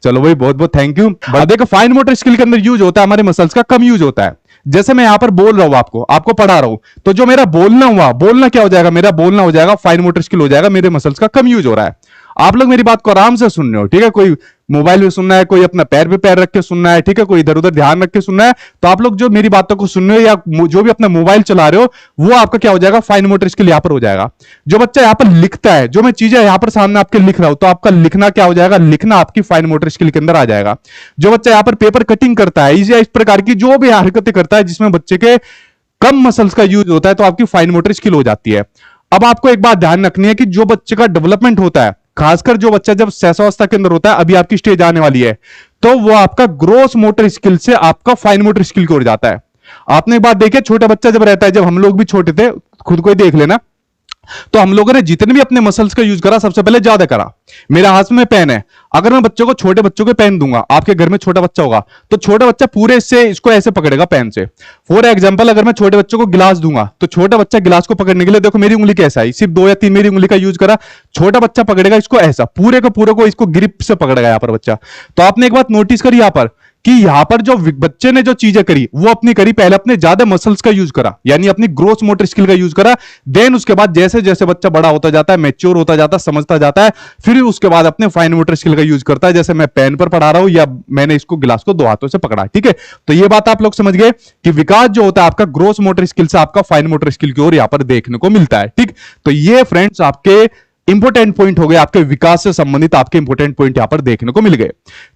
चलो भाई बहुत बहुत थैंक यू। देखो फाइन मोटर स्किल के अंदर यूज होता है, हमारे मसल्स का कम यूज होता है। जैसे मैं यहां पर बोल रहा हूं, आपको पढ़ा रहा हूं, तो जो मेरा बोलना हुआ, बोलना क्या हो जाएगा? मेरा बोलना हो जाएगा फाइन मोटर स्किल हो जाएगा, मेरे मसल्स का कम यूज हो रहा है। आप लोग मेरी बात को आराम से सुन रहे हो। ठीक है, कोई मोबाइल में सुनना है, कोई अपना पैर पे पैर रख के सुनना है, ठीक है, कोई इधर उधर ध्यान रख के सुनना है, तो आप लोग जो मेरी बातों को सुन रहे हो या जो भी अपना मोबाइल चला रहे हो, वो आपका क्या हो जाएगा? फाइन मोटर स्किल यहां पर हो जाएगा। जो बच्चा यहां पर लिखता है, जो मैं चीजें यहां पर सामने आपके लिख रहा हूं, तो आपका लिखना क्या हो जाएगा? लिखना आपकी फाइन मोटर स्किल के अंदर आ जाएगा। जो बच्चा यहां पर पेपर कटिंग करता है, इस प्रकार की जो भी हरकतें करता है जिसमें बच्चे के कम मसल्स का यूज होता है, तो आपकी फाइन मोटर स्किल हो जाती है। अब आपको एक बात ध्यान रखनी है कि जो बच्चे का डेवलपमेंट होता है, खासकर जो बच्चा जब शैशवावस्था के अंदर होता है, अभी आपकी स्टेज आने वाली है, तो वो आपका ग्रोस मोटर स्किल से आपका फाइन मोटर स्किल की ओर जाता है। आपने एक बात देखी, छोटा बच्चा जब रहता है, जब हम लोग भी छोटे थे, खुद को ही देख लेना, तो हम लोगों ने जितने भी अपने मसल्स का यूज करा, सबसे पहले ज्यादा करा। मेरा हाथ में पेन है, अगर मैं बच्चों को, छोटे बच्चों को पेन दूंगा, आपके घर में छोटा बच्चा होगा, तो छोटा बच्चा पूरे से इसको ऐसे पकड़ेगा पेन से। फॉर एग्जांपल अगर मैं छोटे बच्चों को गिलास दूंगा, तो छोटा बच्चा गिलास को पकड़ने के लिए, देखो मेरी उंगली कैसा है, सिर्फ 2 या 3 मेरी उंगली का यूज करा, छोटा बच्चा पकड़ेगा इसको ऐसा, पूरे को इसको ग्रिप से पकड़ेगा यहां पर बच्चा। तो आपने एक बात नोटिस करी यहां पर कि यहां पर जो बच्चे ने जो चीजें करी वो अपनी करी, पहले अपने ज्यादा मसल्स का यूज करा, यानी अपनी ग्रोथ मोटर स्किल का यूज करा। देन उसके बाद जैसे जैसे बच्चा बड़ा होता जाता है, मैच्योर होता जाता है, समझता जाता है, फिर उसके बाद अपने फाइन मोटर स्किल का यूज करता है। जैसे मैं पेन पर पढ़ा रहा हूं या मैंने इसको गिलास को 2 हाथों से पकड़ा, ठीक है। तो ये बात आप लोग समझ गए कि विकास जो होता है आपका ग्रोथ मोटर स्किल से आपका फाइन मोटर स्किल की ओर यहां पर देखने को मिलता है, ठीक। तो ये फ्रेंड्स आपके इंपोर्टेंट पॉइंट हो गए, आपके विकास से संबंधित आपके इंपोर्टेंट पॉइंट यहां पर देखने को मिल गए।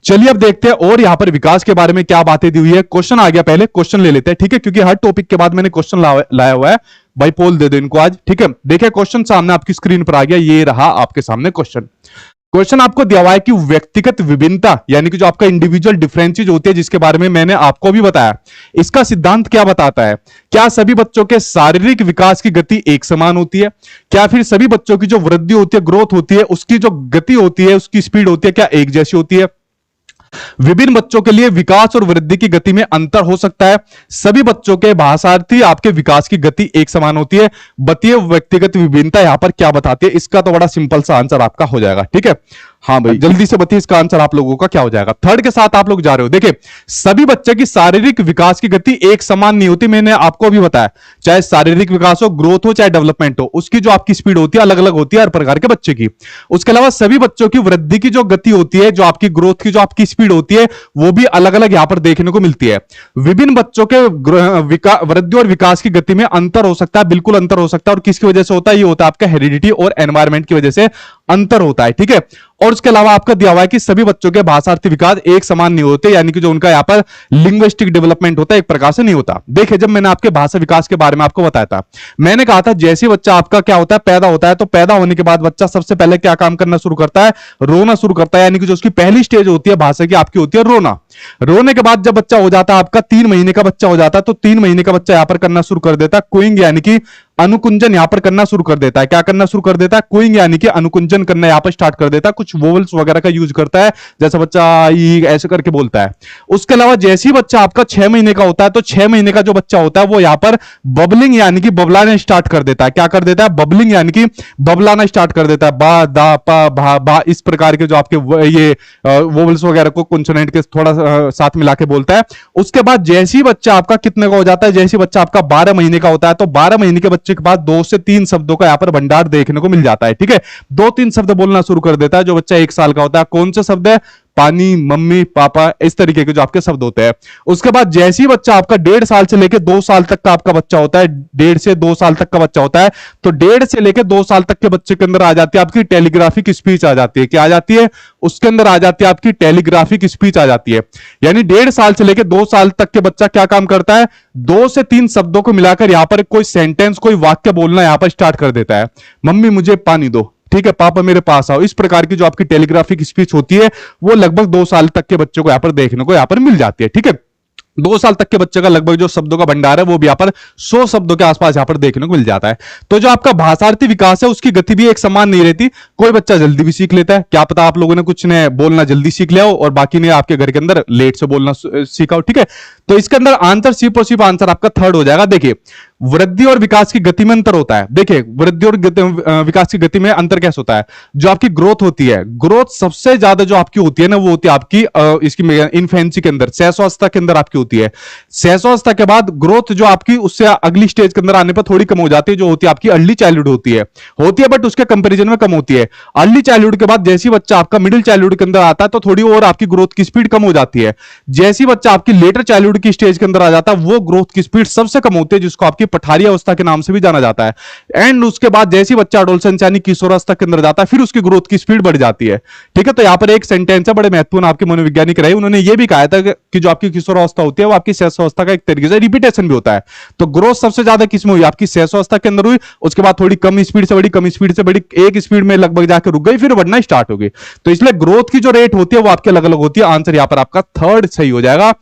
चलिए अब देखते हैं और यहां पर विकास के बारे में क्या बातें दी हुई है। क्वेश्चन आ गया, पहले क्वेश्चन ले लेते हैं, ठीक है, क्योंकि हर टॉपिक के बाद मैंने क्वेश्चन लाया हुआ है। भाई पोल दे दो इनको आज, ठीक है। देखिए क्वेश्चन सामने आपकी स्क्रीन पर आ गया, ये रहा आपके सामने क्वेश्चन। क्वेश्चन आपको दिया हुआ है कि व्यक्तिगत विभिन्नता यानी कि जो आपका इंडिविजुअल डिफरेंसेस होती है, जिसके बारे में मैंने आपको भी बताया, इसका सिद्धांत क्या बताता है। क्या सभी बच्चों के शारीरिक विकास की गति एक समान होती है? क्या फिर सभी बच्चों की जो वृद्धि होती है, ग्रोथ होती है, उसकी जो गति होती है, उसकी स्पीड होती है, क्या एक जैसी होती है? विभिन्न बच्चों के लिए विकास और वृद्धि की गति में अंतर हो सकता है। सभी बच्चों के भाषार्थी आपके विकास की गति एक समान होती है। बताइए व्यक्तिगत विभिन्नता यहां पर क्या बताती है। इसका तो बड़ा सिंपल सा आंसर आपका हो जाएगा, ठीक है। हाँ भाई जल्दी से बताइए इसका आंसर आप लोगों का क्या हो जाएगा। थर्ड के साथ आप लोग जा रहे हो। देखिए सभी बच्चे की शारीरिक विकास की गति एक समान नहीं होती, मैंने आपको भी बताया। चाहे शारीरिक विकास हो, ग्रोथ हो, चाहे डेवलपमेंट हो, उसकी जो आपकी स्पीड होती है अलग अलग होती है हर प्रकार के बच्चे की। उसके अलावा सभी बच्चों की वृद्धि की जो गति होती है, जो आपकी ग्रोथ की जो आपकी स्पीड होती है, वो भी अलग अलग यहां पर देखने को मिलती है। विभिन्न बच्चों के वृद्धि और विकास की गति में अंतर हो सकता है, बिल्कुल अंतर हो सकता है। और किसकी वजह से होता है? ये होता है आपका हेरिडिटी और एनवायरमेंट की वजह से अंतर होता है, ठीक है। और उसके अलावा आपका दिया हुआ है कि सभी बच्चों के भाषार्थी विकास एक समान नहीं होते, यानी कि जो उनका यहां पर लिंग्विस्टिक डेवलपमेंट होता है एक प्रकार से नहीं होता। देखिए जब मैंने आपके भाषा विकास के बारे में आपको बताया था, मैंने कहा था जैसे बच्चा आपका क्या होता है, पैदा होता है, तो पैदा होने के बाद बच्चा सबसे पहले क्या काम करना शुरू करता है? रोना शुरू करता है। यानी कि जो उसकी पहली स्टेज होती है भाषा की, आपकी होती है रोना। रोने के बाद जब बच्चा हो जाता है आपका 3 महीने का बच्चा हो जाता है, तो 3 महीने का बच्चा यहां पर करना शुरू कर देता है कूइंग, यानी कि अनुकुंजन यहां पर करना शुरू कर देता है। क्या करना शुरू कर देता है? कूइंग, यानी कि अनुकुंजन करना यहां पर स्टार्ट कर देता है। कुछ वोवल्स वगैरह का यूज करता है, जैसा बच्चा ऐसे करके बोलता है। उसके अलावा जैसे ही बच्चा आपका 6 महीने का होता है, तो 6 महीने का जो बच्चा होता है वो यहां पर बबलिंग यानी कि बबलाना स्टार्ट कर देता है। क्या कर देता है? बबलिंग यानी कि बबलाना स्टार्ट कर देता है। बा दा पा भा बा, इस प्रकार के जो आपके ये वोवल्स वगैरह को कॉन्सोनेंट के थोड़ा साथ मिला के बोलता है। उसके बाद जैसे ही बच्चा आपका कितने का हो जाता है? जैसे ही बच्चा आपका 12 महीने का होता है, तो 12 महीने के बच्चे के बाद 2 से 3 शब्दों का यहां पर भंडार देखने को मिल जाता है, ठीक है। 2-3 शब्द बोलना शुरू कर देता है जो बच्चा 1 साल का होता है। कौन से शब्द है? पानी, मम्मी, पापा, इस तरीके के जो आपके शब्द होते हैं। उसके बाद जैसे ही बच्चा आपका 1.5 साल से लेकर 2 साल तक का आपका बच्चा होता है, 1.5 से 2 साल तक का बच्चा होता है, तो 1.5 से लेकर 2 साल तक के बच्चे के अंदर आ जाती है आपकी टेलीग्राफिक स्पीच आ जाती है। क्या आ जाती है? उसके अंदर आ जाती है आपकी टेलीग्राफिक स्पीच आ जाती है। यानी 1.5 साल से लेकर 2 साल तक के बच्चा क्या काम करता है? 2 से 3 शब्दों को मिलाकर यहां पर कोई सेंटेंस, कोई वाक्य बोलना यहां पर स्टार्ट कर देता है। मम्मी मुझे पानी दो, ठीक है, पापा मेरे पास आओ। इस प्रकार की जो आपकी टेलीग्राफिक स्पीच होती है वो लगभग 2 साल तक के बच्चों को यहां पर देखने को यहां पर मिल जाती है, ठीक है। 2 साल तक के बच्चे का लगभग जो शब्दों का भंडार है वो भी यहां पर 100 शब्दों के आसपास यहां पर देखने को मिल जाता है। तो जो आपका भाषार्थी विकास है उसकी गति भी एक समान नहीं रहती। कोई बच्चा जल्दी भी सीख लेता है, क्या पता आप लोगों ने कुछ ने बोलना जल्दी सीख लिया हो और बाकी ने आपके घर के अंदर लेट से बोलना सीखा हो, ठीक है। तो इसके अंदर आंसर सिर्फ और सिर्फ आंसर आपका थर्ड हो जाएगा। देखिए वृद्धि और विकास की गति में अंतर होता है। देखिए वृद्धि और विकास की गति में अंतर कैसे होता है? जो आपकी ग्रोथ होती है, ग्रोथ सबसे ज्यादा जो आपकी होती है ना, वो होती है आपकी इसकी इन्फेंसी के अंदर, शैशवावस्था के अंदर आपकी होती है। शैशवावस्था के बाद ग्रोथ जो आपकी उससे अगली स्टेज के अंदर आने पर थोड़ी कम हो जाती है, जो होती है आपकी अर्ली चाइल्डहुड होती है बट उसके कंपेरिजन में कम होती है। अर्ली चाइल्डहुड के बाद जैसी बच्चा आपका मिडिल चाइल्डहुड के अंदर आता है तो थोड़ी और आपकी ग्रोथ की स्पीड कम हो जाती है। जैसी बच्चा आपकी लेटर चाइल्डहुड की स्टेज के अंदर आ जाता है वो ग्रोथ की स्पीड सबसे कम होती है, जिसको आपकी पठारी अवस्था के नाम से भी जाना जाता है। एंड उसके बाद जैसी बच्चा एडोलसेंस यानी किशोरावस्था के अंदर जाता है फिर उसकी ग्रोथ की स्पीड बढ़ जाती है, ठीक है। तो यहां पर एक सेंटेंस है बड़े महत्वपूर्ण, आपके मनोवैज्ञानिक रहे, उन्होंने ये भी कहा था कि जो आपकी किशोरावस्था होती है वो आपकी शैशवावस्था का एक तरीके से रिपीटेशन भी होता है। तो ग्रोथ सबसे ज्यादा किसमें हुई? आपकी शैशवावस्था के अंदर हुई। उसके बाद थोड़ी कम स्पीड से बढ़ी, कम स्पीड से बढ़ी, एक स्पीड में लगभग जाकर रुक गई, फिर बढ़ना स्टार्ट हो गई। तो इसलिए ग्रोथ की जो रेट होती है वो आपके अलग अलग होती है। आंसर यहां पर आपका थर्ड सही हो जाएगा।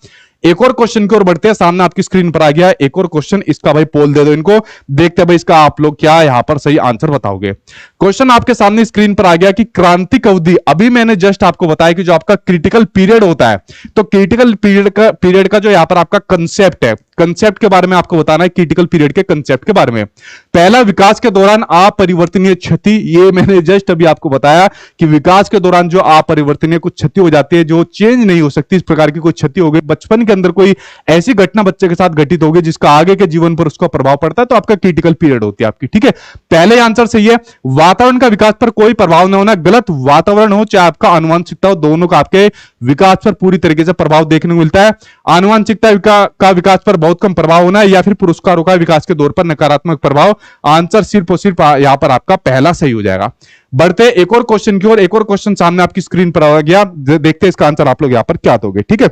एक और क्वेश्चन की ओर बढ़ते हैं, सामने आपकी स्क्रीन पर आ गया है एक और क्वेश्चन, इसका भाई पोल दे दो इनको, देखते हैं भाई इसका आप लोग क्या यहां पर सही आंसर बताओगे। क्वेश्चन आपके सामने स्क्रीन पर आ गया कि क्रांतिक अवधि, अभी मैंने जस्ट आपको बताया कि जो आपका क्रिटिकल पीरियड होता है, तो क्रिटिकल पीरियड का जो यहां पर आपका कंसेप्ट है, कंसेप्ट के बारे में आपको बताना है, क्रिटिकल पीरियड के कंसेप्ट के बारे में। पहला, विकास के दौरान अपरिवर्तनीय क्षति। ये मैंने जस्ट अभी आपको बताया कि विकास के दौरान जो अपरिवर्तनीय कुछ क्षति हो जाती है, जो चेंज नहीं हो सकती, इस प्रकार की कोई क्षति हो गई, बचपन के अंदर कोई ऐसी घटना बच्चे के साथ घटित हो गई जिसका आगे के जीवन पर उसका प्रभाव पड़ता है, तो आपका क्रिटिकल पीरियड होती है आपकी। ठीक है, पहले आंसर सही है। वातावरण का विकास पर कोई प्रभाव न होना, गलत। वातावरण हो चाहे आपका आनुवंशिकता हो, दोनों का आपके विकास पर पूरी तरीके से प्रभाव देखने को मिलता है। आनुवंशिकता का विकास पर बहुत कम प्रभाव होना या फिर पुरस्कारों का विकास के दौर पर नकारात्मक प्रभाव। आंसर सिर्फ और सिर्फ यहां पर आपका पहला सही हो जाएगा। बढ़ते एक और क्वेश्चन की ओर। एक और क्वेश्चन सामने आपकी स्क्रीन पर आ गया, देखते हैं इसका आंसर आप लोग यहां पर क्या दोगे। ठीक है,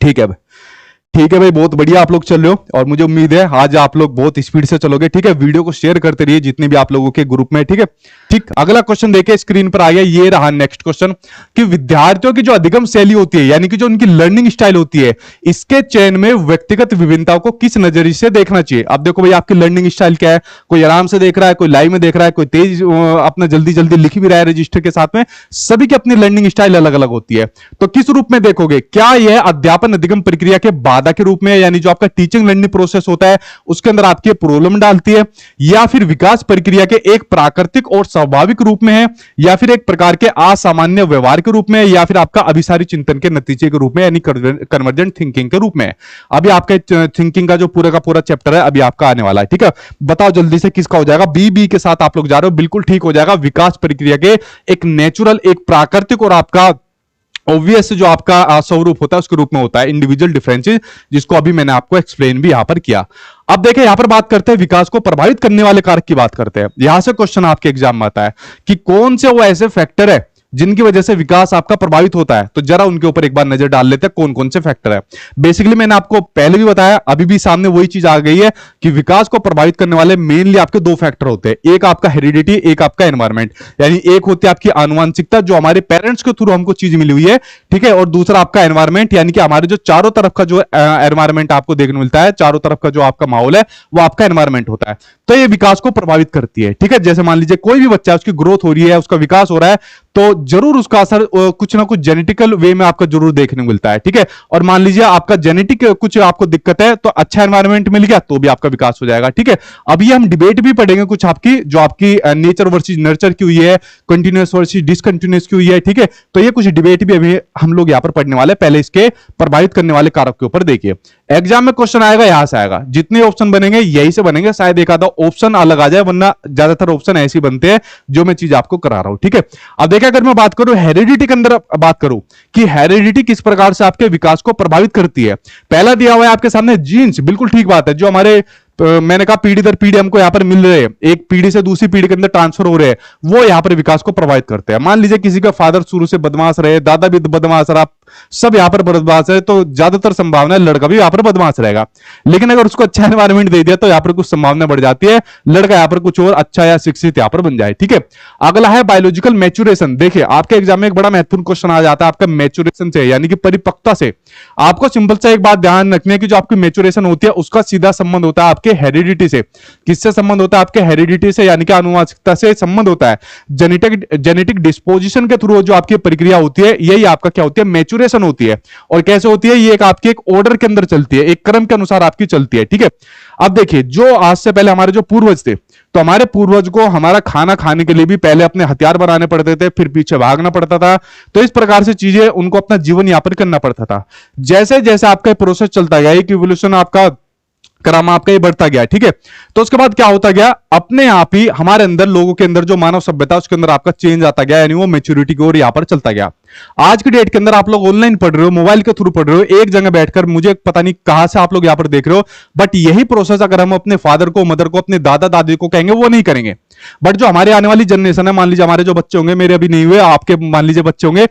ठीक है, ठीक है भाई, बहुत बढ़िया आप लोग चल रहे हो और मुझे उम्मीद है आज आप लोग बहुत स्पीड से चलोगे। ठीक है, वीडियो को शेयर करते रहिए जितने भी आप लोगों के ग्रुप में। ठीक है, ठीक। अगला क्वेश्चन देखिए स्क्रीन पर आ गया, ये रहा नेक्स्ट क्वेश्चन कि विद्यार्थियों की जो अधिगम शैली होती है, यानी कि जो उनकी लर्निंग स्टाइल होती है, इसके चयन में व्यक्तिगत विभिन्नताओं को किस नजरिए से देखना चाहिए। अब देखो भाई, आपकी लर्निंग स्टाइल क्या है, कोई आराम से देख रहा है, कोई लाइव में देख रहा है, कोई तेज अपना जल्दी जल्दी लिख भी रहा है रजिस्टर के साथ में, सभी की अपनी लर्निंग स्टाइल अलग अलग होती है। तो किस रूप में देखोगे, क्या यह अध्यापन अधिगम प्रक्रिया के बाधा के रूप में, यानी जो आपका टीचिंग लर्निंग प्रोसेस होता है उसके अंदर आपकी प्रॉब्लम डालती है, या फिर विकास प्रक्रिया के एक प्राकृतिक और स्वाभाविक रूप में है, या फिर एक प्रकार के असामान्य व्यवहार के रूप में, या फिर आपका अभिसारी चिंतन के नतीजे के रूप में, यानी कन्वर्जेंट थिंकिंग के रूप में। अभी आपके थिंकिंग का जो पूरा का पूरा चैप्टर है अभी आपका आने वाला है। ठीक है, बताओ जल्दी से किसका हो जाएगा। बी के साथ आप लोग जा रहे हो, बिल्कुल ठीक हो जाएगा। विकास प्रक्रिया के एक नेचुरल, एक प्राकृतिक और आपका ऑब्वियस जो आपका स्वरूप होता है उसके रूप में होता है इंडिविजुअल डिफरेंसेस, जिसको अभी मैंने आपको एक्सप्लेन भी यहां पर किया। अब देखिए यहां पर बात करते हैं विकास को प्रभावित करने वाले कारक की बात करते हैं। यहां से क्वेश्चन आपके एग्जाम में आता है कि कौन से वो ऐसे फैक्टर है जिनकी वजह से विकास आपका प्रभावित होता है। तो जरा उनके ऊपर एक बार नजर डाल लेते हैं कौन कौन से फैक्टर है। बेसिकली मैंने आपको पहले भी बताया, अभी भी सामने वही चीज आ गई है कि विकास को प्रभावित करने वाले मेनली आपके दो फैक्टर होते हैं, एक आपका हेरिडिटी, एक आपका एनवायरमेंट। यानी एक होती है आपकी आनुवंशिकता जो हमारे पेरेंट्स के थ्रू हमको चीज मिली हुई है, ठीक है, और दूसरा आपका एनवायरमेंट, यानी कि हमारे जो चारों तरफ का जो एनवायरमेंट आपको देखने मिलता है, चारों तरफ का जो आपका माहौल है वो आपका एनवायरमेंट होता है। तो ये विकास को प्रभावित करती है। ठीक है, जैसे मान लीजिए कोई भी बच्चा, उसकी ग्रोथ हो रही है, उसका विकास हो रहा है, तो जरूर उसका असर कुछ ना कुछ जेनेटिकल वे में आपका जरूर देखने को मिलता है। ठीक है, और मान लीजिए आपका जेनेटिक कुछ आपको दिक्कत है, तो अच्छा एनवायरनमेंट मिल गया तो भी आपका विकास हो जाएगा। ठीक है, अभी हम डिबेट भी पढ़ेंगे कुछ आपकी, जो आपकी नेचर वर्सेस नर्चर की हुई है, कंटिन्यूअस वर्सेस डिसकंटिन्यूअस की हुई है। ठीक है, तो ये कुछ डिबेट भी अभी हम लोग यहां पर पढ़ने वाले, पहले इसके प्रभावित करने वाले कारक के ऊपर देखिए। एग्जाम में क्वेश्चन आएगा यहां से आएगा, जितने ऑप्शन बनेंगे यही से बनेंगे, शायद एक आधा ऑप्शन अलग आ जाए, वरना ज्यादातर ऑप्शन ऐसे बनते हैं जो मैं चीज आपको करा रहा हूं। ठीक है, अब देखिए अगर मैं बात करूं हेरिडिटी के अंदर, बात करूं कि हेरिडिटी किस प्रकार से आपके विकास को प्रभावित करती है। पहला दिया हुआ है आपके सामने जीन्स, बिल्कुल ठीक बात है, जो हमारे मैंने कहा पीढ़ी दर पीढ़ी हमको यहां पर मिल रहे हैं, एक पीढ़ी से दूसरी पीढ़ी के अंदर ट्रांसफर हो रहे हैं, वो यहां पर विकास को प्रभावित करते हैं। मान लीजिए किसी का फादर शुरू से बदमाश रहे, दादा भी बदमाश रहा, सब यहां पर बदमाश है, तो ज्यादातर संभावना है लड़का भी यहां पर बदमाश रहेगा। लेकिन अगर उसको अच्छा एनवायरनमेंट दे दिया तो यहां पर कुछ संभावना बढ़ जाती है, लड़का यहां पर कुछ और अच्छा या शिक्षित यहां पर बन जाए। ठीक है, अगला है बायोलॉजिकल मैच्योरेशन। देखिए आपके एग्जाम में एक बड़ा महत्वपूर्ण क्वेश्चन आ जाता है आपका मैच्योरेशन से, यानी कि परिपक्वता से। आपको सिंपल सा एक बात ध्यान रखनी है कि जो आपकी मैच्योरेशन होती है उसका सीधा संबंध होता है आपके हेरिडिटी से। किससे संबंध होता है? आपके हेरिडिटी से, यानी कि आनुवंशिकता से संबंध होता है। जेनेटिक डिस्पोजिशन के थ्रू जो आपकी प्रक्रिया होती है, यही आपका क्या होती है? मैच्योरेशन होती है। और कैसे होती है? ये एक आपके एक ऑर्डर के अंदर चलती है, एक क्रम के अनुसार आपकी चलती है। ठीक है, अब देखिए जो आज से पहले हमारे जो पूर्वज थे, तो हमारे पूर्वज को हमारा खाना खाने के लिए भी पहले अपने हथियार बनाने पड़ते थे, फिर पीछे भागना पड़ता था। तो इस प्रकार से चीजें उनको अपना जीवन यापन करना पड़ता था। जैसे जैसे आपका प्रोसेस चलता गया, एक इवोल्यूशन आपका क्रम आपका ये बढ़ता गया। ठीक है, तो उसके बाद क्या होता गया? अपने आप ही हमारे अंदर, लोगों के अंदर जो मानव सभ्यता, उसके अंदर आपका चेंज आता गया, यानी वो मैच्योरिटी की ओर यहां पर चलता गया। आज की डेट के अंदर आप लोग ऑनलाइन पढ़ रहे हो, मोबाइल के थ्रू पढ़ रहे हो, एक जगह बैठकर, मुझे पता नहीं कहां से आप लोग यहां पर देख रहे हो, बट यही प्रोसेस अगर हम अपने फादर को, मदर को, अपने दादा दादी को कहेंगे, वो नहीं करेंगे। बट जो हमारे आने वाली जनरेशन है, मान लीजिए हमारे जो बच्चे होंगे, मेरे अभी नहीं हुए, आपके मान लीजिए बच्चे होंगे,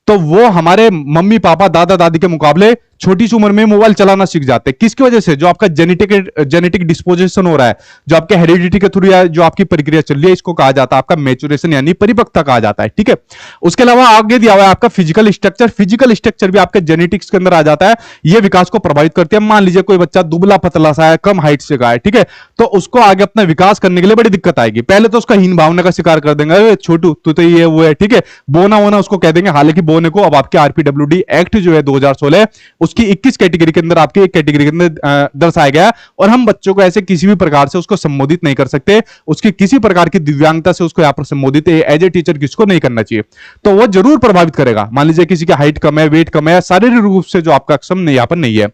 तो वो हमारे मम्मी पापा दादा दादी के मुकाबले छोटी सी उम्र में मोबाइल चलाना सीख जाते हैं। किसकी वजह से? जो आपका जेनेटिक डिस्पोजिशन हो रहा है, जो आपके हेरिडिटी के थ्रू जो आपकी प्रक्रिया चल रही है, इसको कहा जाता है आपका मैच्योरेशन, यानी परिपक्वता कहा जाता है। ठीक है, उसके अलावा आगे दिया हुआ है आपका फिजिकल स्ट्रक्चर। फिजिकल स्ट्रक्चर भी आपके जेनेटिक्स के अंदर आ जाता है, यह विकास को प्रभावित करती है। मान लीजिए कोई बच्चा दुबला पतला सा है, कम हाइट से का है, ठीक है, तो उसको आगे अपना विकास करने के लिए बड़ी दिक्कत आएगी। पहले तो उसका हीन भावना का शिकार कर देंगे, छोटू तू तो ये वो है, ठीक है, बोना वोना उसको कह देंगे। हालांकि बोने को अब आपके आरपीडब्ल्यूडी एक्ट जो है 2016, उसकी 21 कैटेगरी के अंदर आपके एक कैटेगरी के अंदर दर्शाया गया है। और हम बच्चों को ऐसे किसी भी प्रकार से उसको संबोधित नहीं कर सकते, उसकी किसी प्रकार की दिव्यांगता से उसको यहां पर संबोधित एज ए टीचर किसको नहीं करना चाहिए। तो वो जरूर प्रभावित करेगा। मान लीजिए किसी की हाइट कम है, वेट कम है, शारीरिक रूप से जो आपका अक्षम नहीं यहां पर नहीं है।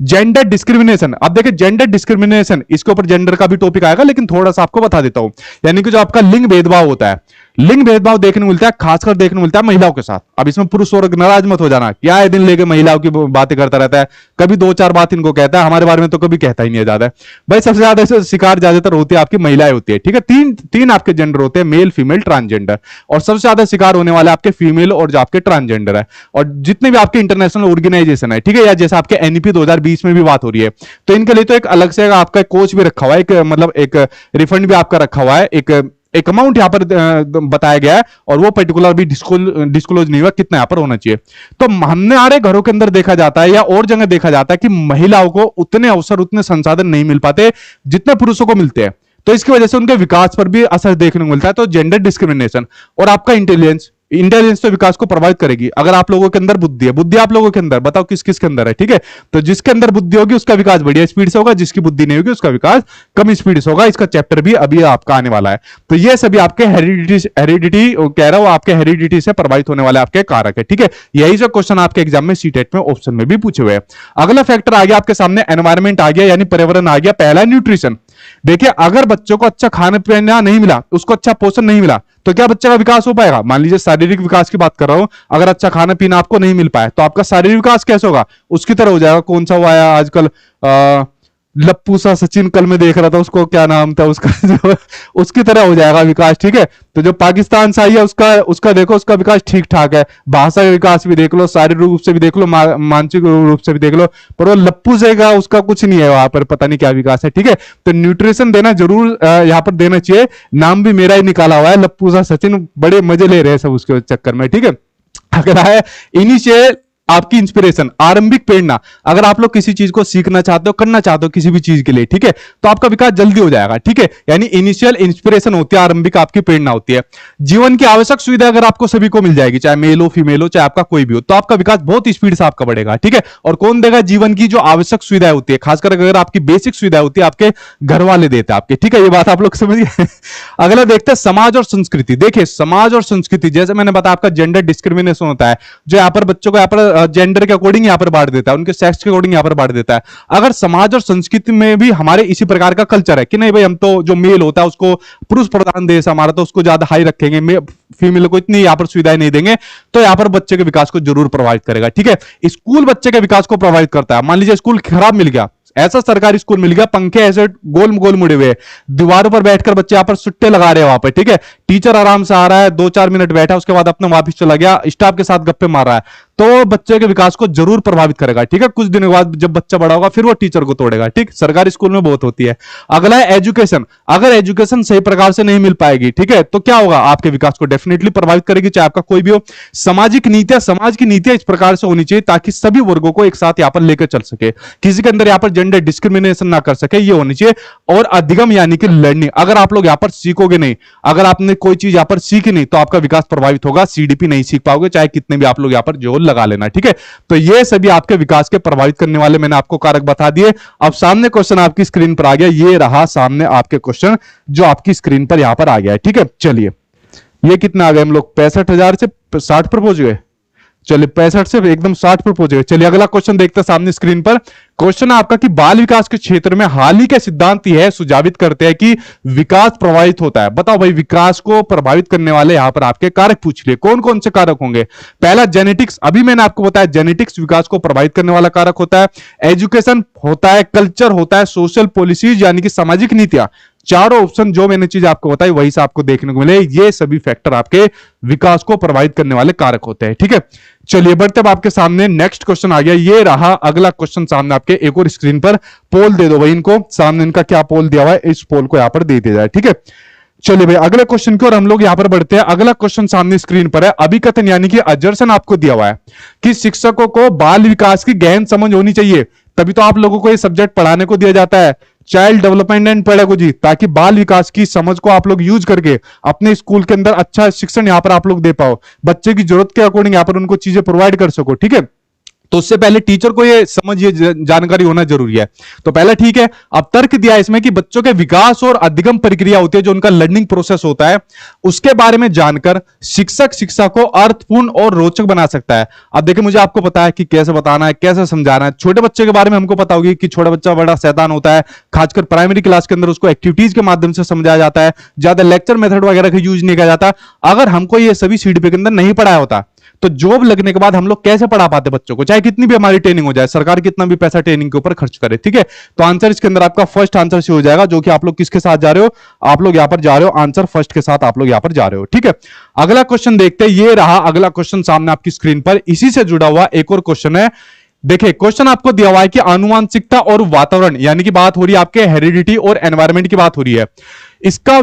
जेंडर डिस्क्रिमिनेशन, अब देखिए जेंडर डिस्क्रिमिनेशन, इसके ऊपर जेंडर का भी टॉपिक आएगा, लेकिन थोड़ा सा आपको बता देता हूं। यानी कि जो आपका लिंग भेदभाव होता है, लिंग भेदभाव देखने को मिलता है, खासकर देखने को मिलता है महिलाओं के साथ। अब इसमें पुरुष वर्ग नाराज मत हो जाना, क्या है दिन लेके महिलाओं की बातें करता रहता है, कभी दो चार बात इनको कहता है, हमारे बारे में तो कभी कहता ही नहीं है ज्यादा। भाई सबसे ज्यादा ऐसे शिकार ज्यादातर होती है आपकी महिलाएं होती है, ठीक है। तीन आपके जेंडर होते हैं, मेल, फीमेल, ट्रांसजेंडर, और सबसे ज्यादा शिकार होने वाले आपके फीमेल और जो आपके ट्रांसजेंडर है। और जितने भी आपके इंटरनेशनल ऑर्गेनाइजेशन है, ठीक है, या जैसे आपके एनईपी 2020 में भी बात हो रही है, तो इनके लिए तो एक अलग से आपका कोच भी रखा हुआ है, एक मतलब एक रिफंड भी आपका रखा हुआ है, एक अमाउंट यहां पर बताया गया है, और वो पर्टिकुलर भी डिस्क्लोज नहीं हुआ कितना यहां पर होना चाहिए। तो हमारे घरों के अंदर देखा जाता है या और जगह देखा जाता है कि महिलाओं को उतने अवसर, उतने संसाधन नहीं मिल पाते जितने पुरुषों को मिलते हैं। तो इसकी वजह से उनके विकास पर भी असर देखने को मिलता है। तो जेंडर डिस्क्रिमिनेशन और आपका इंटेलिजेंस तो विकास को प्रभावित करेगी। अगर आप लोगों के अंदर बुद्धि है, बुद्धि आप लोगों के अंदर, बताओ किस किस के अंदर है, ठीक है। तो जिसके अंदर बुद्धि होगी उसका विकास बढ़िया स्पीड से होगा, जिसकी बुद्धि नहीं होगी उसका विकास कम स्पीड से होगा। इसका चैप्टर भी अभी आपका आने वाला है। तो ये सभी आपके हेरिडिटी कह रहा हूं, आपके हेरिडिटी से प्रभावित होने वाले आपके कारक है, ठीक है। यही जो क्वेश्चन आपके एग्जाम में सीटेट में ऑप्शन में भी पूछे हुए हैं। अगला फैक्टर आ गया आपके सामने, एनवायरमेंट आ गया, यानी पर्यावरण आ गया। पहला न्यूट्रिशन। देखिए अगर बच्चों को अच्छा खाना पीना नहीं मिला, उसको अच्छा पोषण नहीं मिला, तो क्या बच्चे का विकास हो पाएगा। मान लीजिए शारीरिक विकास की बात कर रहा हूं, अगर अच्छा खाना पीना आपको नहीं मिल पाया तो आपका शारीरिक विकास कैसे होगा, उसकी तरह हो जाएगा। कौन सा हुआ है आजकल, लप्पू सा सचिन, कल में देख रहा था, उसको क्या नाम था उसका जो, उसकी तरह हो जाएगा विकास, ठीक है। तो जो पाकिस्तान से आई है उसका देखो, उसका विकास ठीक ठाक है। भाषा का विकास भी देख लो, शारीरिक रूप से भी देख लो, मानसिक रूप से भी देख लो, पर वो लप्पू से का उसका कुछ नहीं है वहां पर, पता नहीं क्या विकास है, ठीक है। तो न्यूट्रिशन देना जरूर यहाँ पर देना चाहिए। नाम भी मेरा ही निकाला हुआ है, लप्पू सा सचिन, बड़े मजे ले रहे हैं सब उसके चक्कर में, ठीक है। अगला है इनिशियल आपकी इंस्पिरेशन, आरंभिक प्रेरणा। अगर आप लोग किसी चीज को सीखना चाहते हो, करना चाहते हो किसी भी चीज के लिए, ठीक है, तो आपका विकास जल्दी हो जाएगा, ठीक है। यानी इनिशियल इंस्पिरेशन होती है, आरंभिक आपकी प्रेरणा होती है। जीवन की आवश्यक सुविधा अगर आपको सभी को मिल जाएगी, चाहे मेल हो, फीमेल हो, चाहे आपका कोई भी हो, तो आपका विकास बहुत स्पीड से आपका बढ़ेगा, ठीक है। और कौन देगा, जीवन की जो आवश्यक सुविधाएं होती है, खासकर अगर आपकी बेसिक सुविधा होती है, आपके घर वाले देते हैं आपके, ठीक है। ये बात आप लोग समझिए। अगला देखते हैं समाज और संस्कृति। देखिए समाज और संस्कृति, जैसे मैंने बताया आपका जेंडर डिस्क्रिमिनेशन होता है, जो यहाँ पर बच्चों को यहाँ पर जेंडर के अकॉर्डिंग यहां पर बांट देता है, उनके सेक्स के अकॉर्डिंग यहां पर बांट देता है। अगर समाज और संस्कृति में भी हमारे इसी प्रकार का कल्चर है कि नहीं भाई, हम तो जो मेल होता है उसको, पुरुष प्रधान देश हमारा, तो उसको ज्यादा हाई रखेंगे, फीमेल को इतनी यहां पर सुविधाएं नहीं देंगे, तो यहां पर बच्चे के विकास को जरूर प्रभावित करेगा, ठीक है। स्कूल बच्चे के विकास को प्रभावित करता है। मान लीजिए स्कूल खराब मिल गया, ऐसा सरकारी स्कूल मिल गया, पंखे ऐसे गोल गोल मुड़े हुए, दीवारों पर बैठकर बच्चे यहां पर सुट्टे लगा रहे हैं वहां पर, ठीक है। टीचर आराम से आ रहा है, 2-4 मिनट बैठा, उसके बाद अपना वापिस चला गया, स्टाफ के साथ गप्पे मार रहा है, तो बच्चे के विकास को जरूर प्रभावित करेगा, ठीक है। कुछ दिनों बाद जब बच्चा बड़ा होगा फिर वो टीचर को तोड़ेगा, ठीक। सरकारी स्कूल में बहुत होती है। अगला है एजुकेशन। अगर एजुकेशन सही प्रकार से नहीं मिल पाएगी, ठीक है, तो क्या होगा, आपके विकास को डेफिनेटली प्रभावित करेगी, चाहे आपका कोई भी हो। सामाजिक नीतियां, समाज की नीतियां इस प्रकार से होनी चाहिए ताकि सभी वर्गों को एक साथ यहां पर लेकर चल सके, किसी के अंदर यहां पर जेंडर डिस्क्रिमिनेशन ना कर सके, ये होनी चाहिए। और अधिगम यानी कि लर्निंग, अगर आप लोग यहां पर सीखोगे नहीं, अगर आपने कोई चीज यहां पर सीखी नहीं, तो आपका विकास प्रभावित होगा, सीडीपी नहीं सीख पाओगे, चाहे कितने भी आप लोग यहां पर जोर लगा लेना, ठीक है। तो ये सभी आपके विकास के प्रभावित करने वाले मैंने आपको कारक बता दिए। अब सामने क्वेश्चन आपकी स्क्रीन पर आ गया, ये रहा सामने आपके क्वेश्चन जो आपकी स्क्रीन पर यहां पर आ गया है, ठीक है। चलिए ये कितना आ गए, हम लोग 65,000 से 60 पर पहुंच गए। चलिए 65 से एकदम 60 पर पहुंच गए। चलिए अगला क्वेश्चन देखते हैं सामने स्क्रीन पर। क्वेश्चन है आपका कि बाल विकास के क्षेत्र में हाल ही के सिद्धांत यह सुझावित करते हैं कि विकास प्रभावित होता है। बताओ भाई, विकास को प्रभावित करने वाले यहां पर आपके कारक पूछ लिए, कौन कौन से कारक होंगे। पहला जेनेटिक्स, अभी मैंने आपको बताया जेनेटिक्स विकास को प्रभावित करने वाला कारक होता है। एजुकेशन होता है, कल्चर होता है, सोशल पॉलिसीज यानी कि सामाजिक नीतियां। चारों ऑप्शन जो मैंने चीज आपको बताई वही से आपको देखने को मिले। ये सभी फैक्टर आपके विकास को प्रभावित करने वाले कारक होते हैं, ठीक है। चलिए बढ़ते अब आपके सामने नेक्स्ट क्वेश्चन आ गया, ये रहा अगला क्वेश्चन सामने आपके। एक और स्क्रीन पर पोल दे दो भाई इनको, सामने इनका क्या पोल दिया हुआ है, इस पोल को यहां पर दे दिया जाए, ठीक है। चलिए भाई अगले क्वेश्चन की ओर हम लोग यहां पर बढ़ते हैं। अगला क्वेश्चन सामने स्क्रीन पर है। अभिकथन यानी कि अजर्सन आपको दिया हुआ है कि शिक्षकों को बाल विकास की गहन समझ होनी चाहिए, तभी तो आप लोगों को ये सब्जेक्ट पढ़ाने को दिया जाता है, चाइल्ड डेवलपमेंट एंड पेडागोजी, ताकि बाल विकास की समझ को आप लोग यूज करके अपने स्कूल के अंदर अच्छा शिक्षण यहां पर आप लोग दे पाओ, बच्चे की जरूरत के अकॉर्डिंग यहां पर उनको चीजें प्रोवाइड कर सको, ठीक है। तो उससे पहले टीचर को ये समझ, ये जानकारी होना जरूरी है। तो पहला ठीक है। अब तर्क दिया इसमें कि बच्चों के विकास और अधिगम प्रक्रिया होती है, जो उनका लर्निंग प्रोसेस होता है, उसके बारे में जानकर शिक्षक शिक्षा को अर्थपूर्ण और रोचक बना सकता है। अब देखिए, मुझे आपको पता है कि कैसे बताना है, कैसे समझाना है। छोटे बच्चे के बारे में हमको पता होगी कि छोटा बच्चा बड़ा शैतान होता है, खासकर प्राइमरी क्लास के अंदर उसको एक्टिविटीज के माध्यम से समझाया जाता है, ज्यादा लेक्चर मेथड वगैरह का यूज नहीं किया जाता। अगर हमको ये सभी सीडीपी के अंदर नहीं पढ़ाया होता तो जॉब लगने के बाद हम लोग कैसे पढ़ा पाते बच्चों को, चाहे कितनी भी हमारी ट्रेनिंग हो जाए, सरकार कितना भी पैसा ट्रेनिंग के ऊपर खर्च करे। ठीक है, तो आंसर इसके अंदर आपका फर्स्ट आंसर से हो जाएगा, जो कि आप लोग किसके साथ जा रहे हो, आप लोग यहां पर जा रहे हो आंसर फर्स्ट के साथ, आप लोग यहां पर जा रहे हो। ठीक है, अगला क्वेश्चन देखते हैं। ये रहा अगला क्वेश्चन सामने आपकी स्क्रीन पर। इसी से जुड़ा हुआ एक और क्वेश्चन है। देखिए, क्वेश्चन आपको दिया हुआ है कि आनुवांशिकता और वातावरण, यानी कि बात हो रही है आपके हेरिडिटी और एनवायरमेंट की बात हो रही है, इसका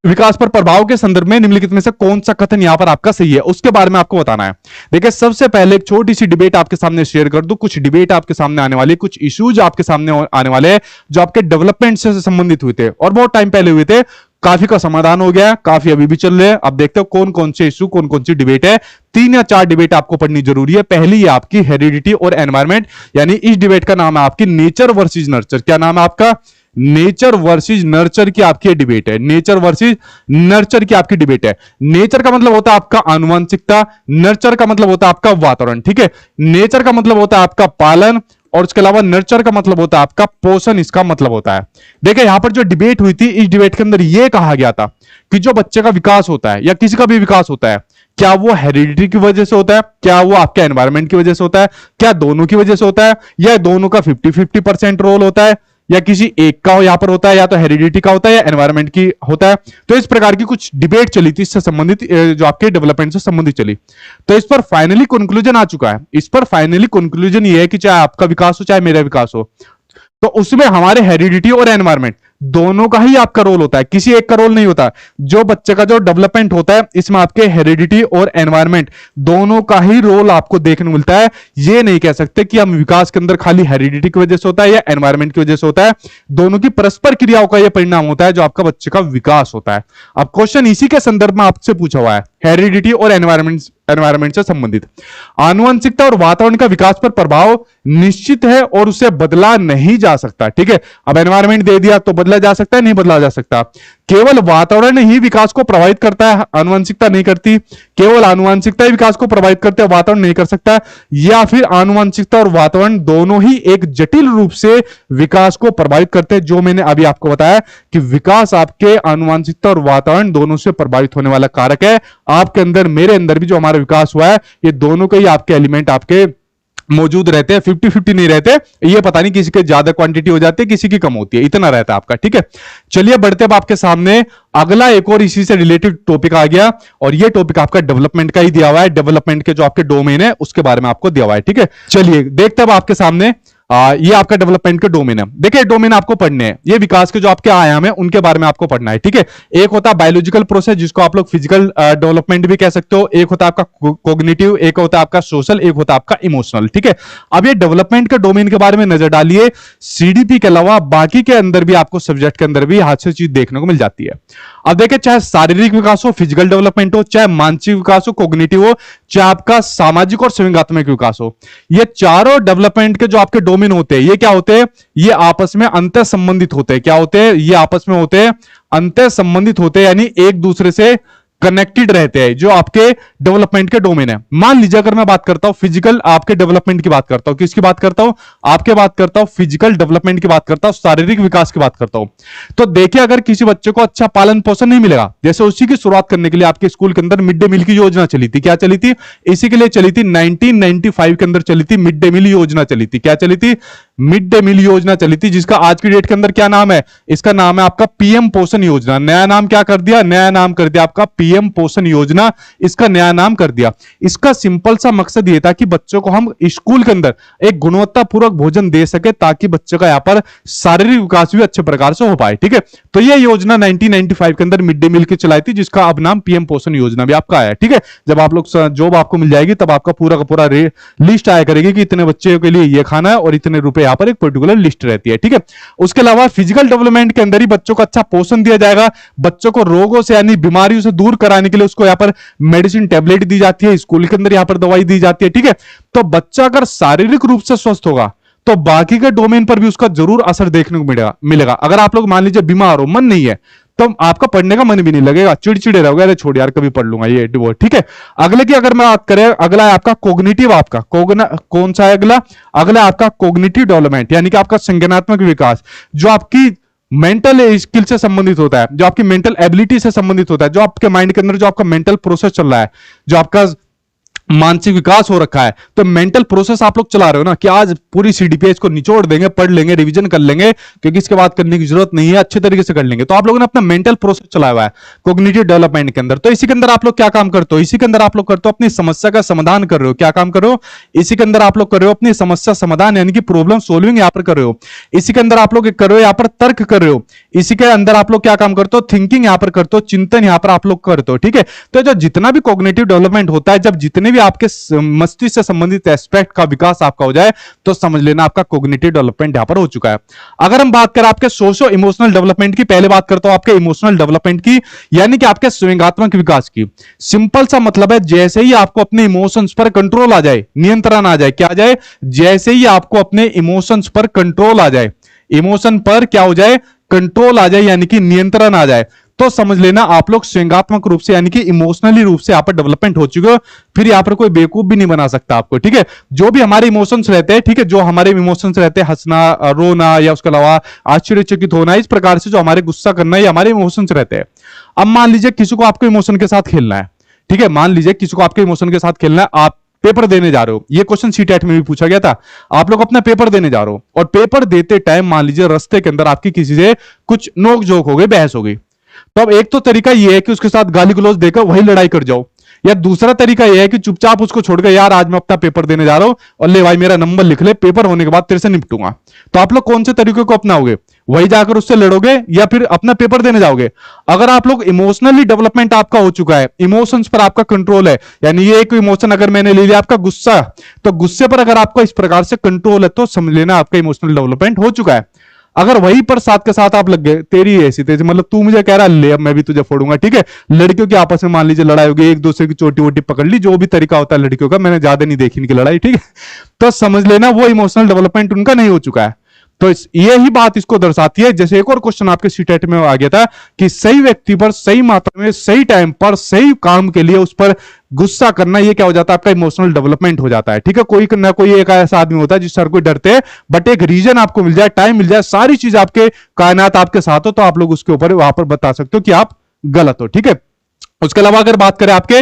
विकास पर प्रभाव के संदर्भ में निम्नलिखित में से कौन सा कथन यहां पर आपका सही है, उसके बारे में आपको बताना है। देखिए, सबसे पहले एक छोटी सी डिबेट आपके सामने शेयर कर दूं। कुछ डिबेट आपके सामने आने वाली, कुछ इश्यूज आपके सामने आने वाले हैं जो आपके डेवलपमेंट से संबंधित हुए थे और बहुत टाइम पहले हुए थे। काफी का समाधान हो गया, काफी अभी भी चल रहे हैं। अब देखते हो कौन कौन से इशू, कौन कौन सी डिबेट है। 3 या 4 डिबेट आपको पढ़नी जरूरी है। पहली है आपकी हेरिडिटी और एनवायरमेंट, यानी इस डिबेट का नाम है आपकी नेचर वर्सेज नर्चर। क्या नाम है आपका? नेचर वर्सेज नर्चर की आपकी डिबेट है। नेचर वर्सेज नर्चर की आपकी डिबेट है। नेचर का मतलब होता है आपका आनुवंशिकता, नर्चर का मतलब होता है आपका वातावरण। ठीक है, नेचर का मतलब होता है आपका पालन और उसके अलावा नर्चर का मतलब होता है आपका पोषण, इसका मतलब होता है। देखिए, यहां पर जो डिबेट हुई थी, इस डिबेट के अंदर यह कहा गया था कि जो बच्चे का विकास होता है या किसी का भी विकास होता है, क्या वो हेरिडिटी की वजह से होता है, क्या वो आपके एनवायरमेंट की वजह से होता है, क्या दोनों की वजह से होता है, या दोनों का 50-50% रोल होता है, या किसी एक का यहां पर होता है, या तो हेरिडिटी का होता है या एनवायरमेंट की होता है। तो इस प्रकार की कुछ डिबेट चली थी, इससे संबंधित जो आपके डेवलपमेंट से संबंधित चली। तो इस पर फाइनली कंक्लूजन आ चुका है। इस पर फाइनली कंक्लूजन ये है कि चाहे आपका विकास हो चाहे मेरा विकास हो, तो उसमें हमारे हेरिडिटी और एनवायरमेंट दोनों का ही आपका रोल होता है, किसी एक का रोल नहीं होता। जो बच्चे का जो डेवलपमेंट होता है, इसमें आपके हेरिडिटी और एनवायरमेंट दोनों का ही रोल आपको देखने को मिलता है। ये नहीं कह सकते कि हम विकास के अंदर खाली हेरिडिटी की वजह से होता है या एनवायरमेंट की वजह से होता है। दोनों की परस्पर क्रियाओं का यह परिणाम होता है जो आपका बच्चे का विकास होता है। अब क्वेश्चन इसी के संदर्भ में आपसे पूछा हुआ है, हेरिडिटी और एनवायरमेंट से संबंधित। आनुवंशिकता और वातावरण का विकास पर प्रभाव निश्चित है और उसे बदला नहीं जा सकता। ठीक है, अब एनवायरमेंट दे दिया तो बदला जा सकता है? नहीं बदला जा सकता। केवल वातावरण ही विकास को प्रभावित करता है, आनुवंशिकता नहीं करती। केवल आनुवंशिकता ही विकास को प्रभावित करते हैं, वातावरण नहीं कर सकता। या फिर आनुवंशिकता और वातावरण दोनों ही एक जटिल रूप से विकास को प्रभावित करते हैं। जो मैंने अभी आपको बताया कि विकास आपके आनुवंशिकता और वातावरण दोनों से प्रभावित होने वाला कारक है। आपके अंदर, मेरे अंदर भी जो हमारा विकास हुआ है, ये दोनों के ही आपके एलिमेंट आपके मौजूद रहते हैं, 50-50 नहीं रहते। ये पता नहीं किसी के ज्यादा क्वांटिटी हो जाती है, किसी की कम होती है, इतना रहता है आपका। ठीक है, चलिए बढ़ते अब आपके सामने अगला एक और इसी से रिलेटेड टॉपिक आ गया, और ये टॉपिक आपका डेवलपमेंट का ही दिया हुआ है। डेवलपमेंट के जो आपके डोमेन है उसके बारे में आपको दिया हुआ है। ठीक है, चलिए देखते अब आपके सामने ये आपका डेवलपमेंट के डोमेन है। देखिए, डोमेन आपको पढ़ने हैं, ये विकास के जो आपके आयाम है उनके बारे में आपको पढ़ना है। ठीक है, एक होता है बायोलॉजिकल प्रोसेस, जिसको आप लोग फिजिकल डेवलपमेंट भी कह सकते हो। एक होता है आपका कॉग्निटिव, एक होता है आपका सोशल, एक होता है आपका इमोशनल। ठीक है, अब ये डेवलपमेंट के डोमेन के बारे में नजर डालिए। सीडीपी के अलावा बाकी के अंदर भी आपको सब्जेक्ट के अंदर भी हाथ से चीज देखने को मिल जाती है। अब देखिए, चाहे शारीरिक विकास हो, फिजिकल डेवलपमेंट हो, चाहे मानसिक विकास हो, कॉग्निटिव हो, चाहे आपका सामाजिक और संवेगात्मक विकास हो, ये चारों डेवलपमेंट के जो आपके डोमेन होते हैं, ये क्या होते हैं? ये आपस में अंतर संबंधित होते हैं। क्या होते हैं? ये आपस में होते हैं अंतर संबंधित होते हैं, यानी एक दूसरे से कनेक्टेड रहते हैं जो आपके डेवलपमेंट के डोमेन है। मान लीजिए अगर मैं बात करता हूं फिजिकल आपके डेवलपमेंट की बात करता हूं, किसकी बात करता हूं? आपके बात करता हूं फिजिकल डेवलपमेंट की बात करता हूं, शारीरिक विकास की बात करता हूं। तो देखिए, अगर किसी बच्चे को अच्छा पालन पोषण नहीं मिलेगा, जैसे उसी की शुरुआत करने के लिए आपके स्कूल के अंदर मिड डे मील की योजना चली थी। क्या चली थी? इसी के लिए चली थी, 1995 के अंदर चली थी, मिड डे मील योजना चली थी। क्या चली थी? मिड डे मील योजना चली थी, जिसका आज की डेट के अंदर क्या नाम है? इसका नाम है आपका पीएम पोषण योजना। नया नाम क्या कर दिया? नया नाम कर दिया आपका पीएम पोषण योजना, इसका नया नाम कर दिया। इसका सिंपल सा मकसद ये था कि बच्चों को हम स्कूल के अंदर एक गुणवत्तापूर्वक भोजन दे सके, ताकि बच्चे का यहां पर शारीरिक विकास भी अच्छे प्रकार से हो पाए। ठीक है, तो यह योजना 1995 के अंदर मिड डे मील की चलाई थी, जिसका अब नाम पीएम पोषण योजना भी आपका आया। ठीक है, जब आप लोग जॉब आपको मिल जाएगी तब आपका पूरा का पूरा लिस्ट आया करेगी कि इतने बच्चे के लिए ये खाना है और इतने रुपए यहां पर एक पर्टिकुलर लिस्ट रहती है। ठीक है, उसके अलावा फिजिकल डेवलपमेंट के अंदर ही बच्चों को अच्छा पोषण दिया जाएगा, बच्चों को रोगों से यानी बीमारियों से दूर कराने के लिए उसको यहाँ पर मेडिसिन टेबलेट दी जाती है, स्कूल के अंदर यहाँ पर दवाई दी जाती है, ठीक है। तो बच्चा अगर शारीरिक रूप से स्वस्थ होगा तो बाकी के डोमेन पर भी उसका जरूर असर देखने को मिलेगा। अगर आप लोग मान लीजिए बीमार हो, मन नहीं है, तो आपका पढ़ने का मन भी नहीं लगेगा, चिड़चिड़े रहोगे, अरे छोड़ यार कभी पढ़ लूंगा ये वो, ठीक है। अगले की अगर मैं बात करें, अगला है आपका कोग्निटिव, आपका कौन सा है अगला? अगला है आपका कोग्निटिव डेवलपमेंट, यानी कि आपका संज्ञानात्मक विकास, जो आपकी मेंटल स्किल से संबंधित होता है, जो आपकी मेंटल एबिलिटी से संबंधित होता है, जो आपके माइंड के अंदर जो आपका मेंटल प्रोसेस चल रहा है, जो आपका मानसिक विकास हो रखा है। तो मेंटल प्रोसेस आप लोग चला रहे हो ना कि आज पूरी सीडीपी इसको निचोड़ देंगे, पढ़ लेंगे, रिवीजन कर लेंगे, क्योंकि इसके बाद करने की जरूरत नहीं है, अच्छे तरीके से कर लेंगे। तो आप लोगों ने अपना मेंटल प्रोसेस चलाया हुआ है कॉग्निटिव डेवलपमेंट के अंदर। तो इसी के अंदर आप लोग क्या काम करते हो? इसी के अंदर आप लोग करते हो अपनी समस्या का समाधान कर रहे हो। क्या काम कर रहे हो? इसी के अंदर आप लोग कर रहे हो अपनी समस्या समाधान, यानी कि प्रॉब्लम सोल्विंग यहां पर कर रहे हो। इसी के अंदर आप लोग कर रहे हो यहां पर तर्क कर रहे हो। इसी के अंदर आप लोग क्या काम करते हो? थिंकिंग यहां पर करते हो, चिंतन यहां पर आप लोग करते हो, ठीक है। तो जो जितना भी कॉग्निटिव डेवलपमेंट होता है, जब जितने भी आपके मस्तिष्क से संबंधित एस्पेक्ट का विकास आपका हो जाए, तो समझ लेना आपका कॉग्निटिव डेवलपमेंट यहां पर हो चुका है। अगर हम बात करें आपके सोशो इमोशनल डेवलपमेंट की, पहले बात करता हूं आपके इमोशनल डेवलपमेंट की, यानी कि आपके संवेगात्मक विकास की। सिंपल सा मतलब है, जैसे ही आपको अपने इमोशंस पर कंट्रोल आ जाए, नियंत्रण आ जाए, क्या आ जाए? जैसे ही आपको अपने इमोशंस पर कंट्रोल आ जाए, इमोशन पर क्या हो जाए? कंट्रोल आ जाए, यानी कि नियंत्रण आ जाए, तो समझ लेना आप लोग स्वयंगात्मक रूप से, यानी कि इमोशनली रूप से यहां पर डेवलपमेंट हो चुके हो। फिर यहां पर कोई बेवकूफ भी नहीं बना सकता आपको, ठीक है। जो भी हमारे इमोशंस रहते हैं, ठीक है, जो हमारे इमोशंस रहते हैं, हंसना, रोना, या उसके अलावा आश्चर्यचकित होना, इस प्रकार से जो हमारे गुस्सा करना, ये हमारे इमोशंस रहते हैं। अब मान लीजिए किसी को आपको इमोशन के साथ खेलना है, ठीक है, मान लीजिए किसी को आपके इमोशन के साथ खेलना है, आप पेपर देने जा रहे हो, ये क्वेश्चन सीटेट में भी पूछा गया था। आप लोग अपना पेपर देने जा रहे हो, और पेपर देते टाइम मान लीजिए रास्ते के अंदर आपकी किसी से कुछ नोक जोक हो गई, बहस हो गई। तो अब एक तो तरीका यह है कि उसके साथ गाली गलौज देकर वही लड़ाई कर जाओ, या दूसरा तरीका यह है कि चुपचाप उसको छोड़कर, यार आज मैं अपना पेपर देने जा रहा हूं और ले भाई मेरा नंबर लिख ले, पेपर होने के बाद तेरे से निपटूंगा। तो आप लोग कौन से तरीके को अपनाओगे? वही जाकर उससे लड़ोगे या फिर अपना पेपर देने जाओगे? अगर आप लोग इमोशनली डेवलपमेंट आपका हो चुका है, इमोशंस पर आपका कंट्रोल है, यानी ये एक इमोशन अगर मैंने ले लिया आपका गुस्सा, तो गुस्से पर अगर आपका इस प्रकार से कंट्रोल है, तो समझ लेना आपका इमोशनल डेवलपमेंट हो चुका है। अगर वही पर साथ के साथ आप लग गए, तेरी ऐसी तेजी, मतलब तू मुझे कह रहा ले अब मैं भी तुझे फोड़ूंगा, ठीक है। लड़कियों की आपस में मान लीजिए लड़ाई होगी, एक दूसरे की चोटी वोटी पकड़ ली, जो भी तरीका होता है लड़कियों का, मैंने ज्यादा नहीं देखी इनकी लड़ाई, ठीक है। तो समझ लेना वो इमोशनल डेवलपमेंट उनका नहीं हो चुका है। तो ये ही बात इसको दर्शाती है। जैसे एक और क्वेश्चन आपके सीटेट में आ गया था कि सही व्यक्ति पर सही मात्रा में सही टाइम पर सही काम के लिए उस पर गुस्सा करना, ये क्या हो जाता है? आपका इमोशनल डेवलपमेंट हो जाता है, ठीक है। कोई ना कोई एक ऐसा आदमी होता है जिससे हर कोई डरते हैं, बट एक रीजन आपको मिल जाए, टाइम मिल जाए, सारी चीज आपके कायनात आपके साथ हो, तो आप लोग उसके ऊपर वहां पर बता सकते हो कि आप गलत हो, ठीक है। उसके अलावा अगर बात करें आपके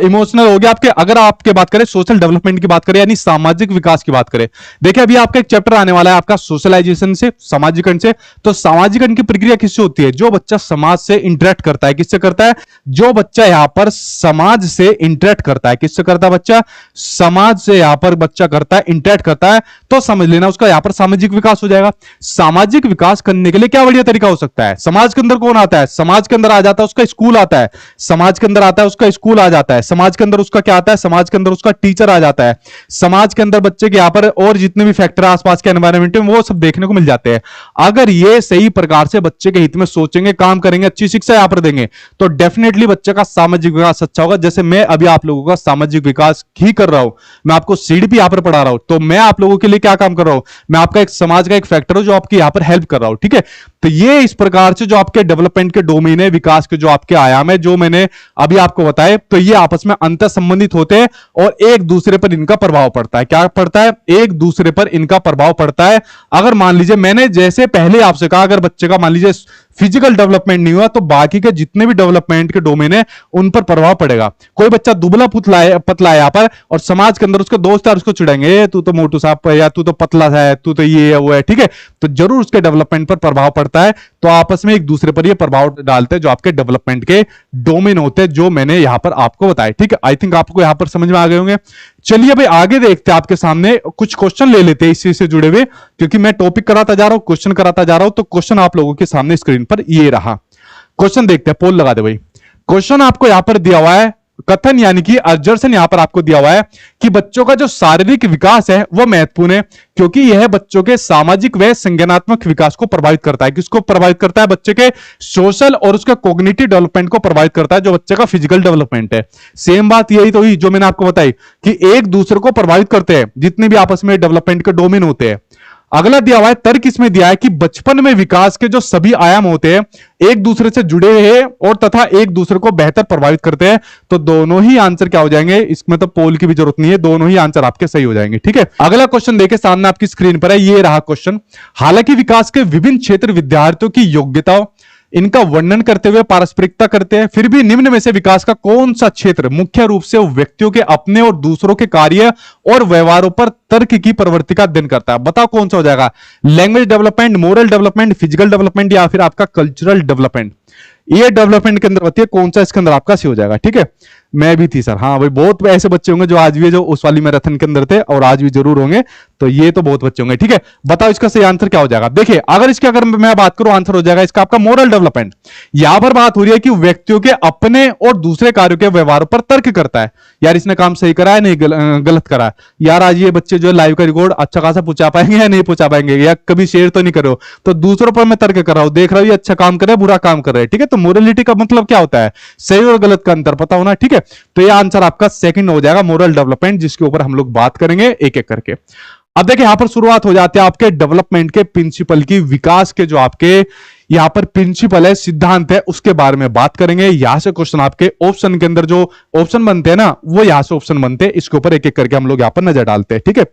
इमोशनल हो गया आपके, अगर आपके बात करें सोशल डेवलपमेंट की बात करें, यानी सामाजिक विकास की बात करें, देखिए अभी आपका एक चैप्टर आने वाला है आपका सोशलाइजेशन से, सामाजिकरण से। तो सामाजिकरण की प्रक्रिया किससे होती है? जो बच्चा समाज से इंटरेक्ट करता है, किससे करता है? जो बच्चा यहां पर समाज से इंटरेक्ट करता है, किससे करता है? बच्चा समाज से यहां पर बच्चा करता है, इंटरेक्ट करता है, तो समझ लेना उसका यहां पर सामाजिक विकास हो जाएगा। सामाजिक विकास करने के लिए क्या बढ़िया तरीका हो सकता है? समाज के अंदर कौन आता है? समाज के अंदर आ जाता है उसका स्कूल आता है, समाज के अंदर आता है उसका स्कूल आ जाता है, समाज के अंदर उसका क्या आता है? समाज के अंदर उसका टीचर आ जाता है, समाज के अंदर बच्चे के यहां पर और जितने भी फैक्टर आसपास के एनवायरनमेंट में वो सब देखने को मिल जाते हैं। अगर ये सही प्रकार से बच्चे के हित में सोचेंगे, काम करेंगे, अच्छी शिक्षा यहां पर देंगे, तो डेफिनेटली बच्चे का सामाजिक विकास अच्छा होगा। जैसे मैं अभी आप लोगों का सामाजिक विकास ही कर रहा हूं, मैं आपको सीडीपी यहां पर पढ़ा रहा हूं, तो मैं आप लोगों के लिए क्या काम कर रहा हूं? मैं आपका एक समाज का एक फैक्टर हूं जो आपकी यहां पर हेल्प कर रहा हूं, ठीक है। तो ये इस प्रकार से जो आपके डेवलपमेंट के डोमेन है, विकास के जो आपके आयाम है, जो मैंने अभी आपको बताए, तो ये आपस में अंतर संबंधित होते हैं और एक दूसरे पर इनका प्रभाव पड़ता है। क्या पड़ता है? एक दूसरे पर इनका प्रभाव पड़ता है। अगर मान लीजिए मैंने जैसे पहले आपसे कहा, अगर बच्चे का मान लीजिए फिजिकल डेवलपमेंट नहीं हुआ, तो बाकी के जितने भी डेवलपमेंट के डोमेन है उन पर प्रभाव पड़ेगा। कोई बच्चा दुबला पतला है यहां पर, और समाज के अंदर उसके दोस्त यार उसको चिढ़ेंगे, तू तो मोटू साहब है, या तू तो पतला है, तू तो ये है वो है, ठीक है। तो जरूर उसके डेवलपमेंट पर प्रभाव पड़ता है। तो आपस में एक दूसरे पर ये प्रभाव डालते हैं जो आपके डेवलपमेंट के डोमेन होते हैं, जो मैंने यहां पर आपको बताया, ठीक है। आई थिंक आपको यहां पर समझ में आ गए होंगे। चलिए भाई आगे देखते हैं, आपके सामने कुछ क्वेश्चन ले लेते हैं इसी से जुड़े हुए, क्योंकि मैं टॉपिक कराता जा रहा हूं, क्वेश्चन कराता जा रहा हूं, तो क्वेश्चन आप लोगों के सामने स्क्रीन पर ये रहा। क्वेश्चन देखते हैं, पोल लगा दे भाई। क्वेश्चन आपको यहां पर दिया हुआ है, कथन यानी कि अर्जर्सन यहां पर आपको दिया हुआ है कि बच्चों का जो शारीरिक विकास है वो महत्वपूर्ण है, क्योंकि यह बच्चों के सामाजिक व संज्ञानात्मक विकास को प्रभावित करता है। किसको प्रभावित करता है? बच्चे के सोशल और उसका कॉग्निटिव डेवलपमेंट को प्रभावित करता है, जो बच्चे का फिजिकल डेवलपमेंट है। सेम बात यही तो हुई जो मैंने आपको बताई कि एक दूसरे को प्रभावित करते हैं जितने भी आपस में डेवलपमेंट के डोमेन होते हैं। अगला दिया हुआ है तर्क, इसमें दिया है कि बचपन में विकास के जो सभी आयाम होते हैं एक दूसरे से जुड़े हुए हैं और तथा एक दूसरे को बेहतर प्रभावित करते हैं। तो दोनों ही आंसर क्या हो जाएंगे? इसमें तो पोल की भी जरूरत नहीं है, दोनों ही आंसर आपके सही हो जाएंगे। ठीक है, अगला क्वेश्चन देखिए, सामने आपकी स्क्रीन पर है, ये रहा क्वेश्चन। हालांकि विकास के विभिन्न क्षेत्र विद्यार्थियों की योग्यताओं इनका वर्णन करते हुए पारस्परिकता करते हैं, फिर भी निम्न में से विकास का कौन सा क्षेत्र मुख्य रूप से व्यक्तियों के अपने और दूसरों के कार्य और व्यवहारों पर तर्क की प्रवृत्ति का अध्ययन करता है? बताओ कौन सा हो जाएगा? Language development, moral development, physical development या फिर आपका कल्चरल डेवलपमेंट? ये डेवलपमेंट के अंदर बताइए कौन सा इसके अंदर आपका सही हो जाएगा। ठीक है, मैं भी थी सर, हाँ भाई, बहुत ऐसे बच्चे होंगे जो आज भी जो उस वाली मैराथन के अंदर थे और आज भी जरूर होंगे, तो ये तो बहुत बच्चे होंगे। ठीक है, बताओ इसका सही आंसर क्या हो जाएगा? देखिए, अगर मैं बात करूं, आंसर हो जाएगा इसका आपका मोरल डेवलपमेंट। यहां पर बात हो रही है कि व्यक्तियों के अपने और दूसरे कार्यों के व्यवहारों पर तर्क करता है। यार इसने काम सही करा है, नहीं गलत करा है, यार आज ये बच्चे जो लाइव का रिकॉर्ड अच्छा खासा पूछा पाएंगे या नहीं पूछा पाएंगे, या कभी शेयर तो नहीं करो, तो दूसरों पर मैं तर्क कर रहा हूं, देख रहा हूं ये अच्छा काम कर रहे हैं, बुरा काम कर रहे हैं। ठीक है, तो मोरलिटी का मतलब क्या होता है? सही और गलत का अंतर पता होना। ठीक है, तो ये आंसर आपका सेकंड हो जाएगा, मोरल डेवलपमेंट, जिसके ऊपर हम लोग बात करेंगे एक एक करके। अब देखिए, यहां पर शुरुआत हो जाती है आपके डेवलपमेंट के प्रिंसिपल की, विकास के जो आपके यहां पर प्रिंसिपल है, सिद्धांत है, उसके बारे में बात करेंगे। यहां से क्वेश्चन आपके ऑप्शन के अंदर जो ऑप्शन बनते हैं ना, वो यहां से ऑप्शन बनते हैं, इसके ऊपर एक एक करके हम लोग यहां पर नजर डालते हैं। ठीक है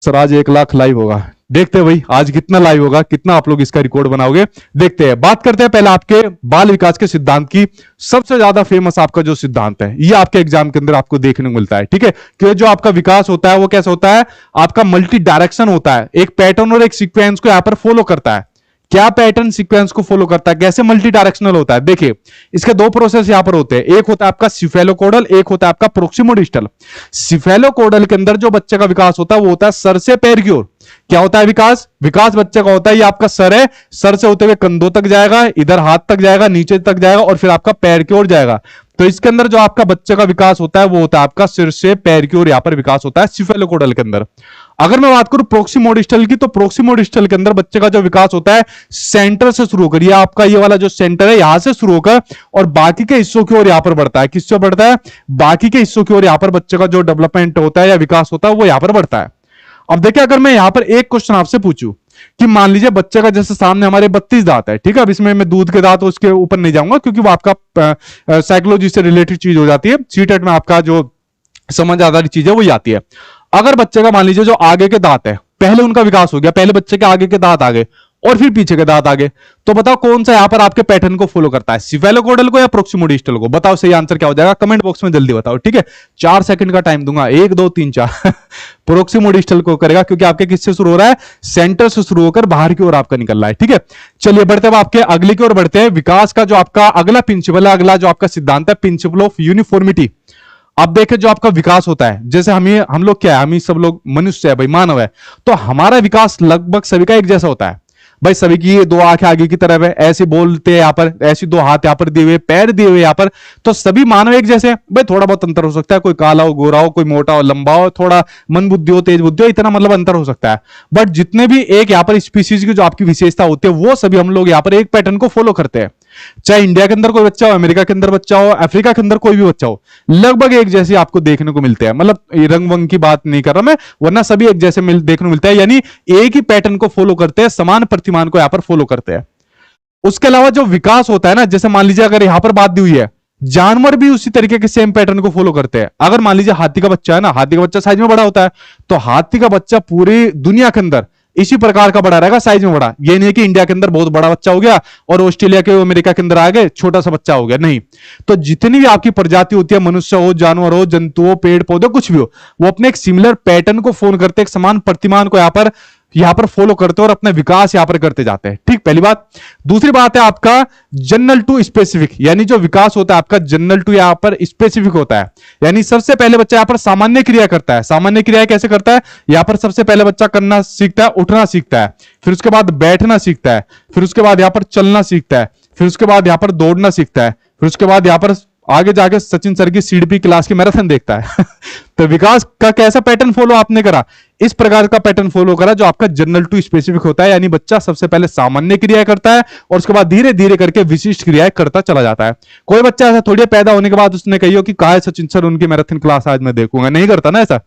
सर, आज 1 लाख लाइव होगा, देखते हैं भाई आज कितना लाइव होगा, कितना आप लोग इसका रिकॉर्ड बनाओगे, देखते हैं। बात करते हैं पहले आपके बाल विकास के सिद्धांत की। सबसे ज्यादा फेमस आपका जो सिद्धांत है, ये आपके एग्जाम के अंदर आपको देखने को मिलता है। ठीक है, कि जो आपका विकास होता है वो कैसा होता है? आपका मल्टी डायरेक्शन होता है, एक पैटर्न और एक सीक्वेंस को यहां पर फॉलो करता है। क्या पैटर्न सीक्वेंस को फॉलो करता है? कैसे मल्टी डायरेक्शनल होता है? देखिए, इसके दो प्रोसेस यहां पर होते हैं, एक होता है आपका सिफेलोकोडल, एक होता है आपका प्रोक्सिमोडिस्टल। सिफेलोकोडल के अंदर जो बच्चे का विकास होता है वो होता है सर से पैर की ओर। क्या होता है विकास? विकास बच्चे का होता है, ये आपका सर है, सर से होते हुए कंधों तक जाएगा, इधर हाथ तक जाएगा, नीचे तक जाएगा और फिर आपका पैर की ओर जाएगा। तो इसके अंदर जो आपका बच्चे का विकास होता है वो होता है आपका सिर से पैर की ओर, यहां पर विकास होता है सिफेलोकोडल के अंदर। अगर मैं बात करूं प्रोक्सिमोडिस्टल की, तो प्रोक्सिमोडिस्टल के अंदर बच्चे का जो विकास होता है सेंटर से शुरू होकर, ये आपका ये वाला जो सेंटर है यहां से शुरू होकर और बाकी के हिस्सों की ओर यहां पर बढ़ता है। किससे बढ़ता है? बाकी के हिस्सों की ओर यहां पर बच्चे का जो डेवलपमेंट होता है या विकास होता है वो यहां पर बढ़ता है। अब देखिए, अगर मैं यहां पर एक क्वेश्चन आपसे पूछूं कि मान लीजिए बच्चे का जैसे सामने हमारे 32 दांत है, ठीक है, अब इसमें मैं दूध के दांत उसके ऊपर नहीं जाऊंगा क्योंकि वो आपका साइकोलॉजी से रिलेटेड चीज हो जाती है, सीटेट में आपका जो समझ आधारित चीज है वही आती है। अगर बच्चे का मान लीजिए जो आगे के दांत है, पहले उनका विकास हो गया, पहले बच्चे के आगे के दांत आ गए और फिर पीछे के दांत आ गए, तो बताओ कौन सा यहां पर आपके पैटर्न को फॉलो करता है? सिफेलोकोडल को या प्रोक्सिमोडिस्टल को? बताओ सही आंसर क्या हो जाएगा, कमेंट बॉक्स में जल्दी बताओ। ठीक है, 4 सेकंड का टाइम दूंगा, 1 2 3 4 प्रोक्सिमोडिस्टल को करेगा क्योंकि आपके किससे शुरू हो रहा है? सेंटर से शुरू होकर बाहर की ओर आपका निकल रहा है। ठीक है, चलिए बढ़ते हैं आपके अगले की ओर बढ़ते हैं। विकास का जो आपका अगला प्रिंसिपल है, अगला जो आपका सिद्धांत है, प्रिंसिपल ऑफ यूनिफॉर्मिटी। अब देखें, जो आपका विकास होता है, जैसे हम लोग क्या है, हम ही सब लोग मनुष्य है भाई, मानव है, तो हमारा विकास लगभग सभी का एक जैसा होता है भाई। सभी की ये 2 आंखें आगे की तरफ है, ऐसे बोलते हैं यहां पर, ऐसी 2 हाथ यहां पर दिए हुए, पैर दिए हुए यहां पर, तो सभी मानव एक जैसे हैं भाई। थोड़ा बहुत अंतर हो सकता है, कोई काला हो, गोरा हो, कोई मोटा हो, लंबा हो, थोड़ा मन बुद्धि हो, तेज बुद्धि हो, इतना मतलब अंतर हो सकता है। बट जितने भी एक यहां पर स्पीसीज की जो आपकी विशेषता होती है वो सभी हम लोग यहां पर एक पैटर्न को फॉलो करते हैं। चाहे इंडिया के अंदर कोई बच्चा हो, अमेरिका के अंदर बच्चा हो, अफ्रीका के अंदर कोई भी बच्चा हो, लगभग एक जैसे आपको देखने को मिलते हैं। मतलब रंग वंग की बात नहीं कर रहा मैं, वरना सभी एक जैसे देखने को मिलता है, यानी एक ही पैटर्न को फॉलो करते हैं, समान प्रतिमान को यहां पर फॉलो करते हैं। उसके अलावा जो विकास होता है ना, जैसे मान लीजिए अगर यहां पर बात दी हुई है, जानवर भी उसी तरीके के सेम पैटर्न को फॉलो करते हैं। अगर मान लीजिए हाथी का बच्चा है ना, हाथी का बच्चा साइज में बड़ा होता है, तो हाथी का बच्चा पूरी दुनिया के अंदर इसी प्रकार का बड़ा रहेगा, साइज में बड़ा। ये नहीं कि इंडिया के अंदर बहुत बड़ा बच्चा हो गया और ऑस्ट्रेलिया के अमेरिका के अंदर आ गए छोटा सा बच्चा हो गया, नहीं। तो जितनी भी आपकी प्रजाति होती है, मनुष्य हो, जानवर हो, जंतु हो, पेड़ पौधे, कुछ भी हो, वो अपने एक सिमिलर पैटर्न को फॉलो करते हैं, एक समान प्रतिमान को यहां पर फॉलो करते हैं और अपना विकास यहां पर करते जाते हैं। ठीक, पहली बात। दूसरी बात है आपका जनरल टू स्पेसिफिक, यानी जो विकास होता है आपका जनरल टू यहां पर स्पेसिफिक होता है। यानी सबसे पहले बच्चा यहां पर सामान्य क्रिया करता है। सामान्य क्रिया कैसे करता है? यहां पर सबसे पहले बच्चा करना सीखता है, उठना सीखता है, फिर उसके बाद बैठना सीखता है, फिर उसके बाद यहां पर चलना सीखता है, फिर उसके बाद यहां पर दौड़ना सीखता है, फिर उसके बाद यहां पर आगे जाके सचिन सर की सीडीपी क्लास की मैराथन देखता है तो विकास का कैसा पैटर्न फॉलो आपने करा, इस प्रकार का पैटर्न फॉलो करा जो आपका जनरल टू स्पेसिफिक होता है, यानी बच्चा सबसे पहले सामान्य क्रियाएं करता है और उसके बाद धीरे धीरे करके विशिष्ट क्रियाएं करता चला जाता है। कोई बच्चा ऐसा थोड़ी पैदा होने के बाद उसने कही हो कि कहा है सचिन सर उनकी मैराथन क्लास आज मैं देखूंगा, नहीं करता ना ऐसा।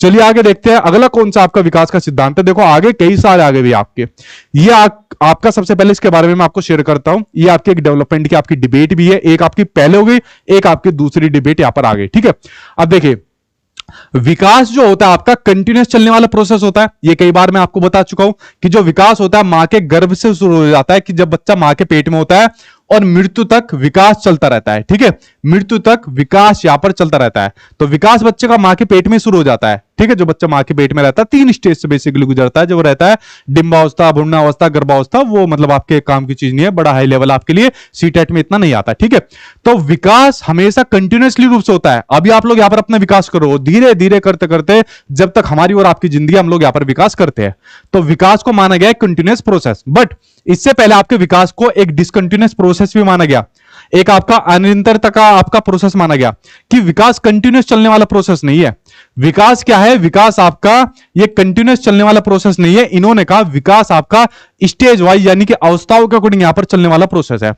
चलिए आगे देखते हैं अगला कौन सा आपका विकास का सिद्धांत है। देखो आगे कई साल आगे भी आपके, ये आपका सबसे पहले इसके बारे में मैं आपको शेयर करता हूं। ये आपकी एक डेवलपमेंट की आपकी डिबेट भी है, एक आपकी पहले हो गई, एक आपकी दूसरी डिबेट यहां पर आ गई, ठीक है। अब देखिए विकास जो होता है आपका कंटिन्यूस चलने वाला प्रोसेस होता है। ये कई बार मैं आपको बता चुका हूं कि जो विकास होता है मां के गर्भ से शुरू हो जाता है, कि जब बच्चा मां के पेट में होता है और मृत्यु तक विकास चलता रहता है, ठीक है। मृत्यु तक विकास यहां पर चलता रहता है। तो विकास बच्चे का मां के पेट में शुरू हो जाता है, ठीक है। जो बच्चा मां के पेट में रहता है 3 स्टेज से बेसिकली गुजरता है, जो रहता है डिंबावस्था, भ्रूणावस्था, गर्भावस्था। वो मतलब आपके काम की चीज नहीं है, बड़ा हाई लेवल आपके लिए, सीटेट में इतना नहीं आता, ठीक है। तो विकास हमेशा कंटिन्यूसली रूप से होता है। अभी आप लोग यहां पर अपना विकास करो, धीरे धीरे करते करते जब तक हमारी और आपकी जिंदगी हम लोग यहां पर विकास करते हैं, तो विकास को माना गया है कंटिन्यूस प्रोसेस। बट इससे पहले आपके विकास को एक डिसकंटिन्यूस प्रोसेस भी माना गया, एक आपका अनिरंतरता का आपका प्रोसेस माना गया, कि विकास कंटिन्यूस चलने वाला प्रोसेस नहीं है। विकास क्या है, विकास आपका ये कंटिन्यूस चलने वाला प्रोसेस नहीं है। इन्होंने कहा विकास आपका स्टेज वाइज यानी कि अवस्थाओं के अकॉर्डिंग यहां पर चलने वाला प्रोसेस है।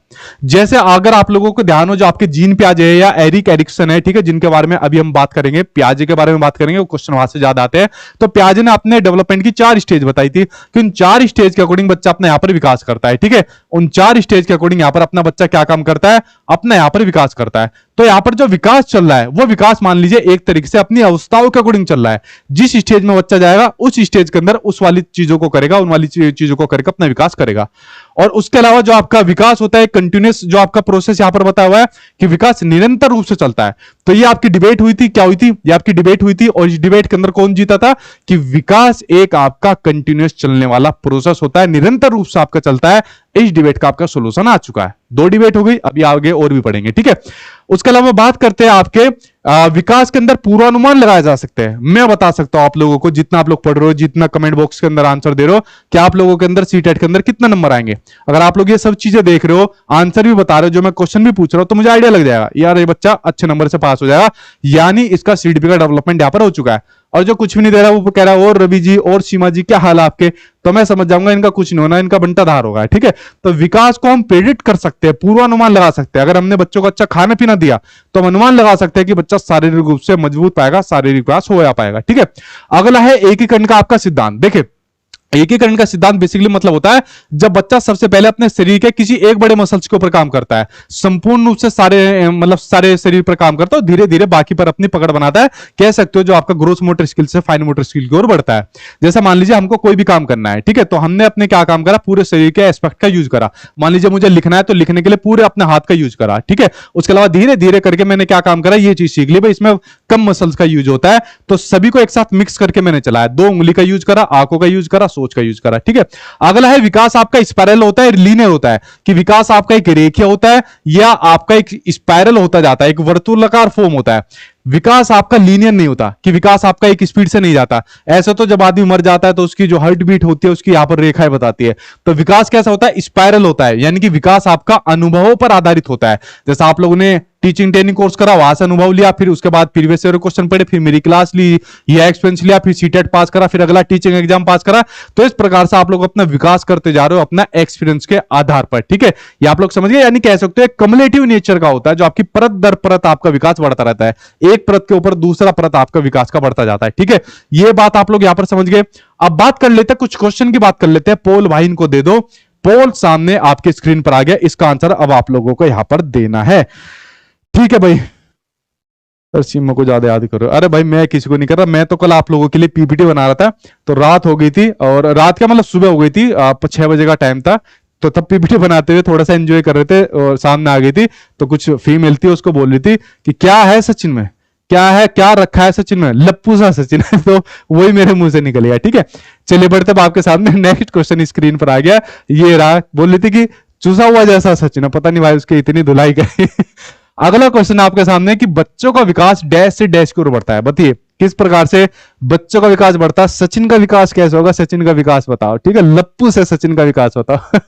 जैसे अगर आप लोगों को ध्यान हो, जो आपके जीन पियाजे है या एरिक एरिक्सन है, ठीक है, जिनके बारे में अभी हम बात करेंगे, पियाजे के बारे में बात करेंगे, वो क्वेश्चन वहां से ज्यादा आते हैं। तो पियाजे ने अपने डेवलपमेंट की 4 स्टेज बताई थी कि उन 4 स्टेज के अकॉर्डिंग बच्चा अपना यहां पर विकास करता है, ठीक है। उन 4 स्टेज के अकॉर्डिंग यहां पर अपना बच्चा क्या काम करता है, अपना यहां पर विकास करता है। तो यहां पर जो विकास चल रहा है वो विकास मान लीजिए एक तरीके से अपनी अवस्थाओं के अकॉर्डिंग चल रहा है। जिस स्टेज में बच्चा जाएगा उस स्टेज के अंदर उस वाली चीजों को करेगा, उन वाली चीजों को करके अपना विकास करेगा। और उसके अलावा जो आपका विकास होता है कंटिन्यूस, जो आपका प्रोसेस यहां पर बताया हुआ है कि विकास निरंतर रूप से चलता है। तो ये आपकी डिबेट हुई थी, क्या हुई थी, ये आपकी डिबेट हुई थी। और इस डिबेट के अंदर कौन जीता था कि विकास एक आपका कंटिन्यूस चलने वाला प्रोसेस होता है, निरंतर रूप से आपका चलता है। इस डिबेट का आपका सोल्यूशन आ चुका है। 2 डिबेट हो गई, अभी आगे और भी पढ़ेंगे, ठीक है। उसके अलावा बात करते हैं आपके विकास के अंदर पूर्वानुमान लगाए जा सकते हैं। मैं बता सकता हूं आप लोगों को, जितना आप लोग पढ़ रहे हो, जितना कमेंट बॉक्स के अंदर आंसर दे रहे हो, कि आप लोगों के अंदर सीटेट के अंदर कितना नंबर आएंगे। अगर आप लोग ये सब चीजें देख रहे हो, आंसर भी बता रहे हो, जो मैं क्वेश्चन भी पूछ रहा हूं, तो मुझे आइडिया लग जाएगा यार ये बच्चा अच्छे नंबर से पास हो जाएगा, यानी इसका सीडीपी का डेवलपमेंट यहां पर हो चुका है। और जो कुछ भी नहीं दे रहा वो कह रहा है और रवि जी और सीमा जी क्या हाल है आपके, तो मैं समझ जाऊंगा इनका कुछ नहीं होना, इनका बंटाधार होगा, ठीक है। तो विकास को हम प्रेडिक्ट कर सकते हैं, पूर्वानुमान लगा सकते हैं। अगर हमने बच्चों को अच्छा खाना पीना दिया तो हम अनुमान लगा सकते हैं कि बच्चा शारीरिक रूप से मजबूत पाएगा, शारीरिक विकास हो पाएगा, ठीक है। अगला है एकीकरण का आपका सिद्धांत। देखिए एकीकरण का सिद्धांत बेसिकली मतलब होता है जब बच्चा सबसे पहले अपने शरीर के किसी एक बड़े मसल्स के ऊपर काम करता है, संपूर्ण रूप से सारे मतलब सारे शरीर पर काम करता है, धीरे धीरे बाकी पर अपनी पकड़ बनाता है। कह सकते हो जो आपका ग्रोस मोटर स्किल से फाइन मोटर स्किल की ओर बढ़ता है। जैसे मान लीजिए हमको कोई भी काम करना है, ठीक है, तो हमने अपने क्या काम करा, पूरे शरीर के एस्पेक्ट का यूज करा। मान लीजिए मुझे लिखना है तो लिखने के लिए पूरे अपने हाथ का यूज करा, ठीक है। उसके अलावा धीरे धीरे करके मैंने क्या काम करा, ये चीज सीख ली भाई इसमें कम मसल्स का यूज होता है, तो सभी को एक साथ मिक्स करके मैंने चलाया। 2 उंगली का यूज करा, आंखों का यूज करा, सोच का यूज करा, ठीक है। अगला है विकास आपका स्पाइरल होता है, लीनियर होता है, कि विकास आपका एक रेखीय होता है या आपका एक स्पाइरल होता जाता है, एक वर्तुलाकार फॉर्म होता है। विकास आपका लीनियर नहीं होता, कि विकास आपका एक स्पीड से नहीं जाता। ऐसा तो जब आदमी मर जाता है तो उसकी जो हार्ट बीट होती है उसकी यहां पर रेखाएं बताती है। तो विकास कैसा होता है, स्पाइरल होता है, यानी कि विकास आपका अनुभवों पर आधारित होता है। जैसा आप लोगों ने टीचिंग ट्रेनिंग कोर्स करा, वहां से अनुभव लिया, फिर उसके बाद प्रीवियस ईयर क्वेश्चन पढ़े, फिर मेरी क्लास ली, ये एक्सपीरियंस लिया, फिर सीटेट पास करा, फिर अगला टीचिंग एग्जाम पास करा। तो इस प्रकार से आप लोग अपना विकास करते जा रहे हो अपना एक्सपीरियंस के आधार पर, ठीक है। ये आप लोग समझ गए, यानी कह सकते हो कम्युलेटिव नेचर का होता है, जो आपकी परत दर परत आपका विकास बढ़ता रहता है, एक परत के ऊपर दूसरा परत आपका विकास का बढ़ता जाता है, ठीक है। ये बात आप लोग यहां पर समझ गए। अब बात कर लेते हैं, कुछ क्वेश्चन की बात कर लेते हैं। पोल भाई इनको दे दो, पोल सामने आपके स्क्रीन पर आ गया, इसका आंसर अब आप लोगों को यहां पर देना है, ठीक है भाई। सीमा को ज्यादा याद करो। अरे भाई मैं किसी को नहीं कर रहा, मैं तो कल आप लोगों के लिए पीपीटी बना रहा था, तो रात हो गई थी, और रात का मतलब सुबह हो गई थी, 6 बजे का टाइम था, तो तब पीपीटी बनाते हुए थोड़ा सा एंजॉय कर रहे थे, और सामने आ गई थी तो कुछ फीमेल थी, उसको बोल रही थी कि क्या है सचिन में, क्या है, क्या रखा है सचिन में, लप्पू सा सचिन है, तो वही मेरे मुंह से निकल गया, ठीक है। चलिए बढ़ते अब आपके सामने नेक्स्ट क्वेश्चन स्क्रीन पर आ गया, ये रहा। बोल रही थी कि चूसा हुआ जैसा सचिन है, पता नहीं भाई उसकी इतनी धुलाई करी। अगला क्वेश्चन आपके सामने कि बच्चों का विकास डैश से डैश की ओर बढ़ता है, बताइए किस प्रकार से बच्चों का विकास बढ़ता है। सचिन का विकास कैसे होगा, सचिन का विकास बताओ, ठीक है। लप्पू से सचिन का विकास बताओ।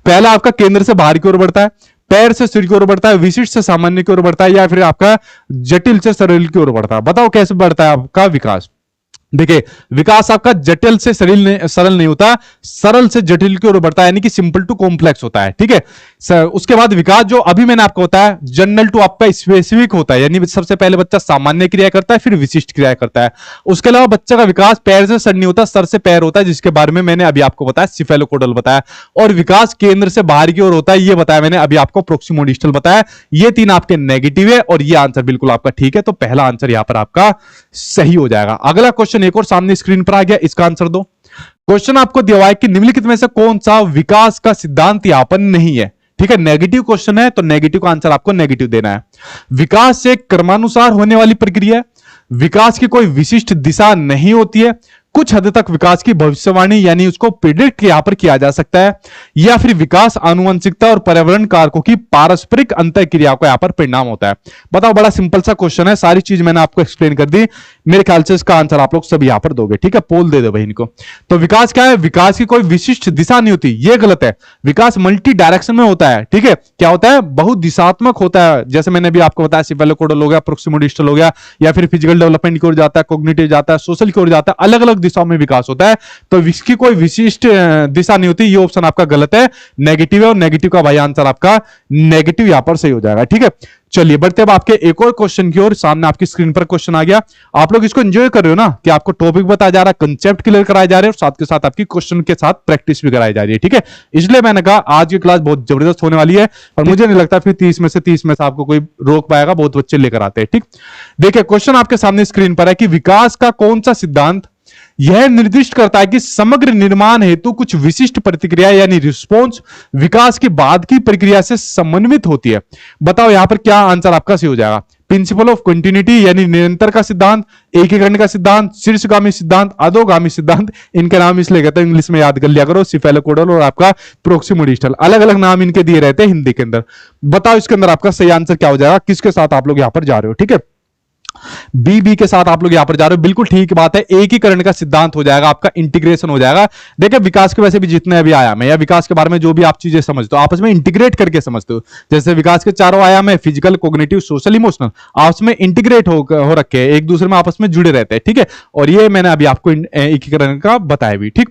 पहला आपका केंद्र से बाहर की ओर बढ़ता है, पैर से सिर की ओर बढ़ता है, विशिष्ट से सामान्य की ओर बढ़ता है, या फिर आपका जटिल से सरल की ओर बढ़ता है? बताओ कैसे बढ़ता है आपका विकास? देखिए, विकास आपका जटिल से सरल नहीं होता, सरल से जटिल की ओर बढ़ता है, यानी कि सिंपल टू कॉम्प्लेक्स होता है। ठीक है, उसके बाद विकास जो अभी मैंने आपको बताया जनरल टू आपका स्पेसिफिक होता है, यानी सबसे पहले बच्चा सामान्य क्रिया करता है, फिर विशिष्ट क्रिया करता है। उसके अलावा बच्चे का विकास पैर से सर नहीं होता, सर से पैर होता है, जिसके बारे में मैंने अभी आपको बताया, सिफेलोकोडल बताया। और विकास केंद्र से बाहर की ओर होता है, ये बताया मैंने अभी आपको, प्रोक्सिमोडिस्टल बताया। ये तीन आपके नेगेटिव है और ये आंसर बिल्कुल आपका ठीक है, तो पहला आंसर यहां पर आपका सही हो जाएगा। अगला क्वेश्चन एक और सामने स्क्रीन पर आ गया, इसका आंसर दो। क्वेश्चन आपको दिया हुआ है कि निम्नलिखित में से कौन सा विकास का सिद्धांत यहां पर नहीं है। ठीक है, नेगेटिव क्वेश्चन है तो नेगेटिव का आंसर आपको नेगेटिव देना है। विकास एक क्रमानुसार होने वाली प्रक्रिया है, विकास की कोई विशिष्ट दिशा नहीं होती है, कुछ हद तक विकास की भविष्यवाणी यानी उसको प्रिडिक्ट यहां पर किया जा सकता है, या फिर विकास आनुवंशिकता और पर्यावरण कारकों की पारस्परिक अंतःक्रिया का यहां पर परिणाम होता है। बताओ, बड़ा सिंपल सा क्वेश्चन है, सारी चीज मैंने आपको एक्सप्लेन कर दी। मेरे ख्याल से इसका आंसर आप लोग सब यहां पर दोगे। ठीक है, पोल दे दो भाई इनको। तो विकास क्या है? विकास की कोई विशिष्ट दिशा नहीं होती, यह गलत है। विकास मल्टी डायरेक्शन में होता है। ठीक है, क्या होता है? बहुत दिशात्मक होता है, जैसे मैंने भी आपको बताया, सिफेलोकोडल हो गया, प्रोक्सिमोडिस्टल हो गया, या फिर फिजिकल डेवलपमेंट की ओर जाता है, कॉग्निटिव जाता है, सोशल की ओर जाता है, अलग अलग दिशाओं में विकास होता है। तो इसकी कोई विशिष्ट दिशा नहीं होती, ये ऑप्शन आपका गलत है, नेगेटिव है, और नेगेटिव का भाई आंसर आपका नेगेटिव यहां पर सही हो जाएगा। ठीक है, चलिए बढ़ते अब आपके एक और क्वेश्चन की ओर। सामने आपकी स्क्रीन पर क्वेश्चन आ गया। आप लोग इसको एंजॉय कर रहे हो ना, कि आपको टॉपिक बताया जा रहा है, कंसेप्ट क्लियर कराए जा रहे हैं, और साथ के साथ आपकी क्वेश्चन के साथ प्रैक्टिस भी कराई जा रही है। ठीक है, इसलिए मैंने कहा आज की क्लास बहुत जबरदस्त होने वाली है, और मुझे नहीं लगता फिर 30 में से आपको कोई रोक पाएगा, बहुत बच्चे लेकर आते हैं। ठीक, देखिए क्वेश्चन आपके सामने स्क्रीन पर है कि विकास का कौन सा सिद्धांत यह निर्दिष्ट करता है कि समग्र निर्माण हेतु कुछ विशिष्ट प्रतिक्रिया यानी रिस्पॉन्स विकास के बाद की प्रक्रिया से समन्वित होती है। बताओ यहां पर क्या आंसर आपका सही हो जाएगा? प्रिंसिपल ऑफ कंटिन्यूटी यानी निरंतर का सिद्धांत, एकीकरण का सिद्धांत, शीर्षगामी सिद्धांत, अधोगामी सिद्धांत। इनके नाम इसलिए कहते हैं, इंग्लिश में याद कर लिया करो, सिफेलोकोडल और आपका प्रोक्सिमोडिस्टल, अलग अलग नाम इनके दिए रहते हैं हिंदी के अंदर। बताओ इसके अंदर आपका सही आंसर क्या हो जाएगा, किसके साथ आप लोग यहां पर जा रहे हो? ठीक है, बी के साथ आप लोग यहां पर जा रहे हो, बिल्कुल ठीक बात है। एकीकरण का सिद्धांत हो जाएगा आपका, इंटीग्रेशन हो जाएगा। देखिए विकास के वैसे भी जितने अभी आयाम है, या विकास के बारे में जो भी आप चीजें समझते हो, आपस में इंटीग्रेट करके समझते हो। जैसे विकास के चारों आयाम है, फिजिकल, कोग्निटिव, सोशल, इमोशनल, आपस में इंटीग्रेट हो रखे हैं, एक दूसरे में आपस में जुड़े रहते हैं। ठीक है, और ये मैंने अभी आपको एकीकरण का बताया भी। ठीक,